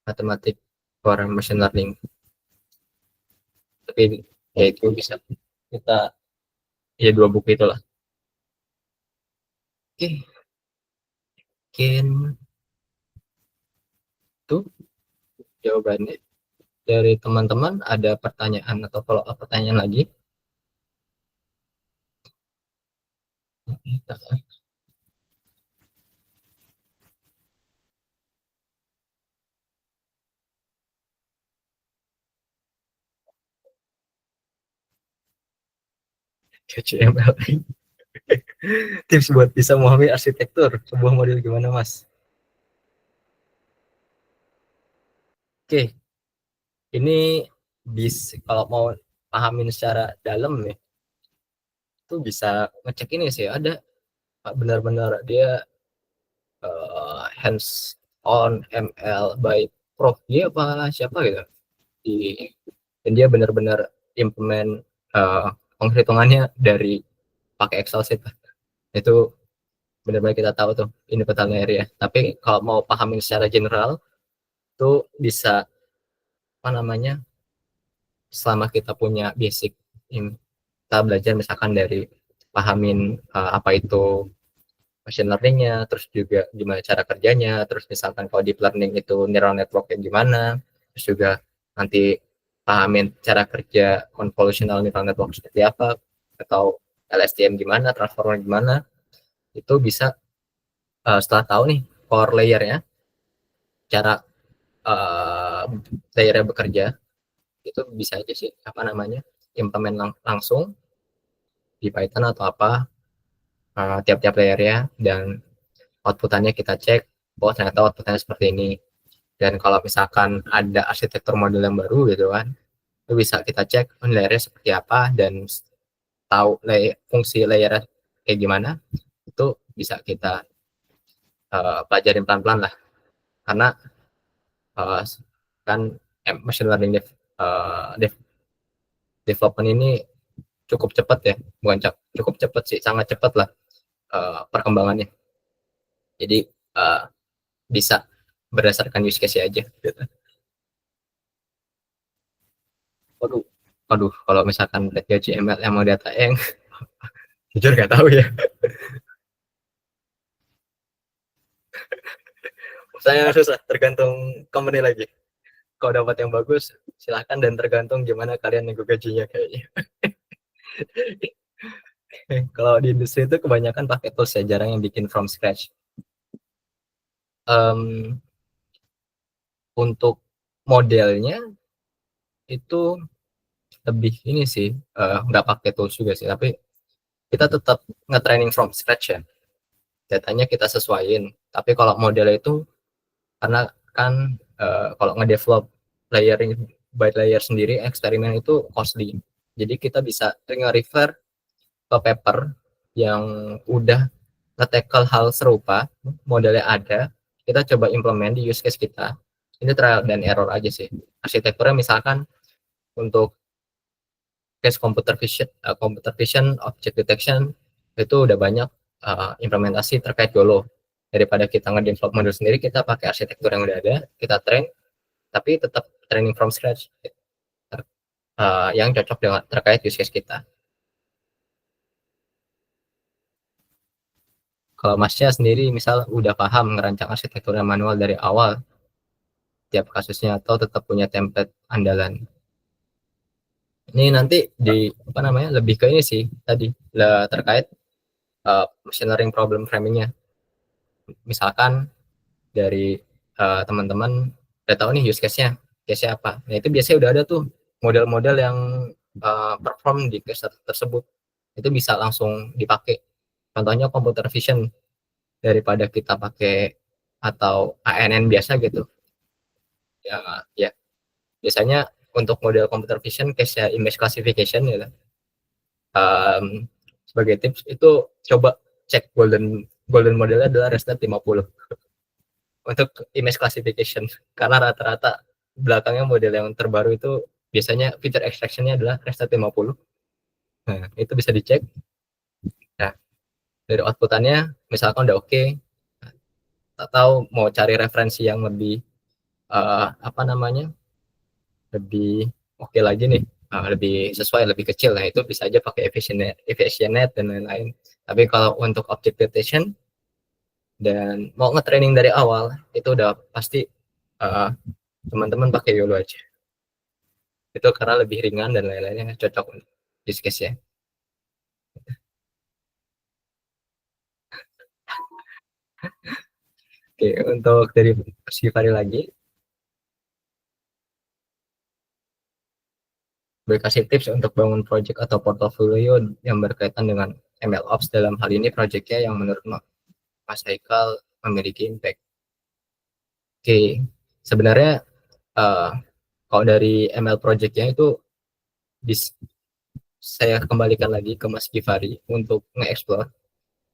matematik for machine learning. Tapi ya itu bisa kita ya dua buku itulah. Oke, mungkin itu jawabannya. Dari teman-teman ada pertanyaan atau follow up pertanyaan lagi? HTML. Tips buat bisa memahami arsitektur sebuah model gimana, Mas? Oke, ini kalau mau pahamin secara dalam nih, itu bisa ngecek ini sih, ada benar-benar dia hands on ML by Prof dia apa siapa gitu, dan dia benar-benar implement penghitungannya dari pakai Excel sheet. Itu benar-benar kita tahu tuh ini peta area. Tapi kalau mau pahamin secara general tuh bisa apa namanya, selama kita punya basic, kita belajar misalkan dari pahamin apa itu machine learning-nya, terus juga gimana cara kerjanya, terus misalkan kalau deep learning itu neural network kayak gimana, terus juga nanti pahamin cara kerja convolutional neural network seperti apa, atau LSTM gimana, transformer gimana, itu bisa setelah tahu nih core layer-nya, cara layernya bekerja, itu bisa aja sih apa namanya implement langsung di Python atau apa tiap-tiap layernya, dan outputannya kita cek, oh ternyata outputannya seperti ini. Dan kalau misalkan ada arsitektur model yang baru gitu kan, itu bisa kita cek layernya seperti apa, dan tahu fungsi layernya kayak gimana, itu bisa kita pelajarin pelan-pelan lah. Karena uh, kan machine learning development ini cukup cepat ya, bukan cukup cepat sih, sangat cepat lah perkembangannya. Jadi uh, bisa berdasarkan use case aja gitu. Waduh, waduh, kalau misalkan gaji ML yang mau data yang jujur nggak tahu ya. Saya susah, tergantung company lagi. Kalau dapat yang bagus, silahkan, dan tergantung gimana kalian nego gajinya kayaknya. Kalau di industri itu kebanyakan pakai tools ya, jarang yang bikin from scratch. Untuk modelnya itu lebih ini sih, nggak pakai tools juga sih, tapi kita tetap nge-training from scratch ya. Datanya kita sesuaiin. Tapi kalau modelnya itu, karena kan kalau nge-develop layering by layer sendiri, eksperimen itu costly. Jadi kita bisa nge-refer ke paper yang udah nge-tackle hal serupa, modelnya ada, kita coba implement di use case kita. Ini trial dan error aja sih. Arsitekturnya misalkan untuk case computer vision, object detection, itu udah banyak implementasi terkait YOLO. Daripada kita nge-develop model sendiri, kita pakai arsitektur yang udah ada, kita train, tapi tetap training from scratch, yang cocok dengan terkait use case kita. Kalau Masnya sendiri misal udah paham ngerancang arsitektur yang manual dari awal tiap kasusnya atau tetap punya template andalan? Ini nanti di apa namanya lebih ke ini sih tadi terkait machine learning problem framingnya. Misalkan dari teman-teman udah tahu nih use case-nya apa. Nah itu biasanya udah ada tuh model-model yang perform di case tersebut. Itu bisa langsung dipakai. Contohnya computer vision daripada kita pakai atau ANN biasa gitu. Ya, ya biasanya untuk model computer vision case-nya image classification ya. Sebagai tips itu coba cek golden modelnya adalah Resnet 50 untuk image classification karena rata-rata belakangnya model yang terbaru itu biasanya feature extraction-nya adalah Resnet 50. Nah, itu bisa dicek. Nah, dari outputannya misalkan udah oke, atau mau cari referensi yang lebih apa namanya lebih oke lagi nih, lebih sesuai lebih kecil, nah itu bisa aja pakai efficientnet dan lain-lain. Tapi kalau untuk object detection dan mau nge-training dari awal itu udah pasti teman-teman pakai YOLO aja, itu karena lebih ringan dan lain-lainnya cocok untuk use case ya. Oke, untuk dari Sifari lagi, kasih tips untuk bangun project atau portofolio yang berkaitan dengan MLOps dalam hal ini projectnya yang menurut Mas Haikal memiliki impact. Oke, sebenarnya uh, kalau dari ML projectnya itu saya kembalikan lagi ke Mas Givari untuk nge-explore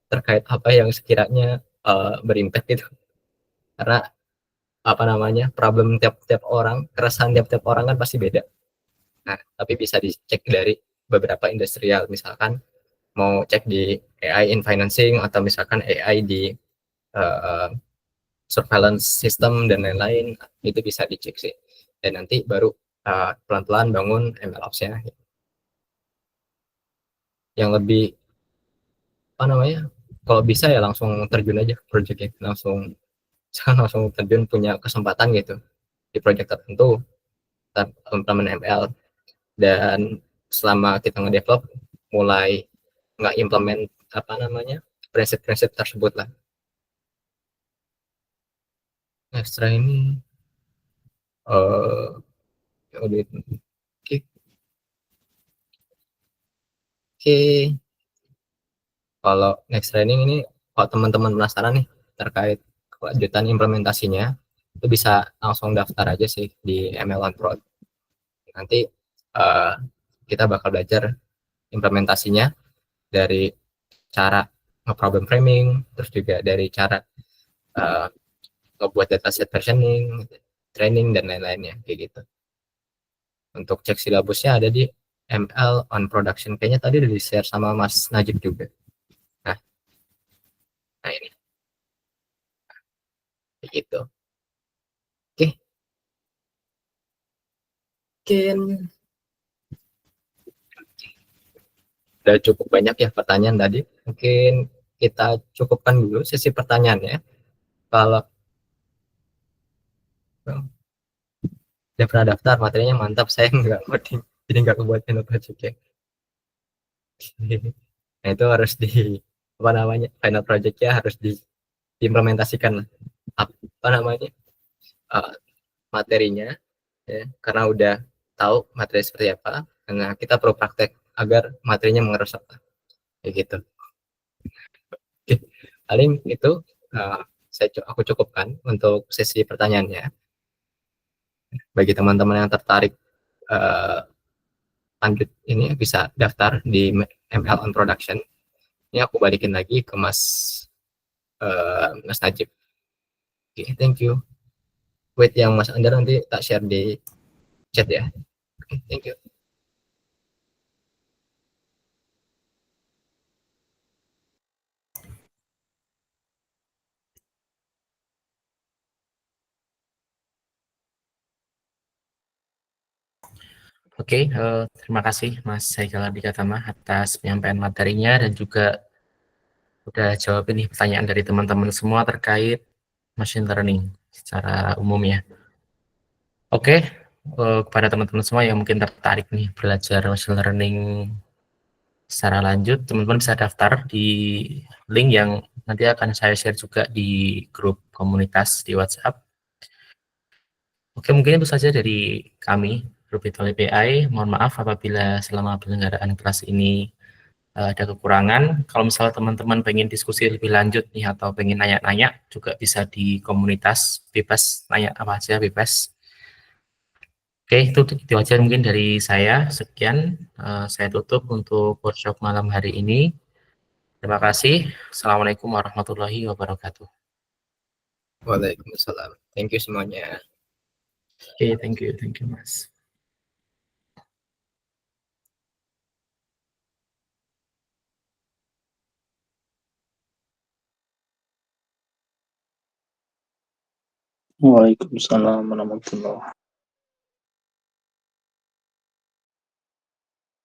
terkait apa yang sekiranya berimpact itu, karena apa namanya problem tiap-tiap orang, keresahan tiap-tiap orang kan pasti beda. Nah, tapi bisa dicek dari beberapa industrial, misalkan mau cek di AI in financing atau misalkan AI di uh, surveillance system dan lain-lain, itu bisa dicek sih. Dan nanti baru pelan-pelan bangun MLOps-nya yang lebih apa namanya, kalau bisa ya langsung terjun aja projectnya, langsung terjun punya kesempatan gitu di project tertentu teman-teman ML, dan selama kita nge-develop mulai nggak implement apa namanya prinsip-prinsip tersebut lah. Nah, setelah ini uh, oke, oke. Kalau next training ini, kalau teman-teman penasaran nih terkait kelanjutan implementasinya, itu bisa langsung daftar aja sih di ML1 Pro. Nanti uh, kita bakal belajar implementasinya dari cara nge-problem framing, terus juga dari cara uh, ngebuat dataset versioning, training, dan lain-lainnya kayak gitu. Untuk cek silabusnya ada di ML on Production. Kayaknya tadi udah di-share sama Mas Najib juga. Nah, nah ini kayak gitu. Oke, mungkin udah cukup banyak ya pertanyaan tadi. Mungkin kita cukupkan dulu sesi pertanyaannya. Kalau udah pernah daftar, materinya mantap, saya nggak ngoding, jadi nggak kebuat note juga. Nah itu harus di apa namanya final projectnya harus diimplementasikan apa namanya uh, materinya ya, karena udah tahu materi seperti apa, karena kita perlu praktek agar materinya mengeresap kayak gitu. Oke, paling itu aku cukupkan untuk sesi pertanyaannya. Bagi teman-teman yang tertarik uh, lanjut ini bisa daftar di ML on Production. Ini aku balikin lagi ke Mas Najib. Oke, thank you. Wait, yang Mas Andar nanti tak share di chat ya. Oke, thank you. Oke, terima kasih Mas Haikal Adikatama atas penyampaian materinya dan juga udah jawab ini pertanyaan dari teman-teman semua terkait machine learning secara umum ya. Oke, kepada teman-teman semua yang mungkin tertarik nih belajar machine learning secara lanjut, teman-teman bisa daftar di link yang nanti akan saya share juga di grup komunitas di WhatsApp. Oke, mungkin itu saja dari kami, Grup Virtual API. Mohon maaf apabila selama penyelenggaraan kelas ini ada kekurangan. Kalau misalnya teman-teman pengen diskusi lebih lanjut nih atau pengen nanya-nanya, juga bisa di komunitas, bebas nanya apa aja, bebas. Oke, itu aja mungkin dari saya. Sekian, saya tutup untuk workshop malam hari ini. Terima kasih. Assalamualaikum warahmatullahi wabarakatuh. Waalaikumsalam. Thank you semuanya. Oke, thank you Mas. Waalaikumsalam warahmatullahi wabarakatuh.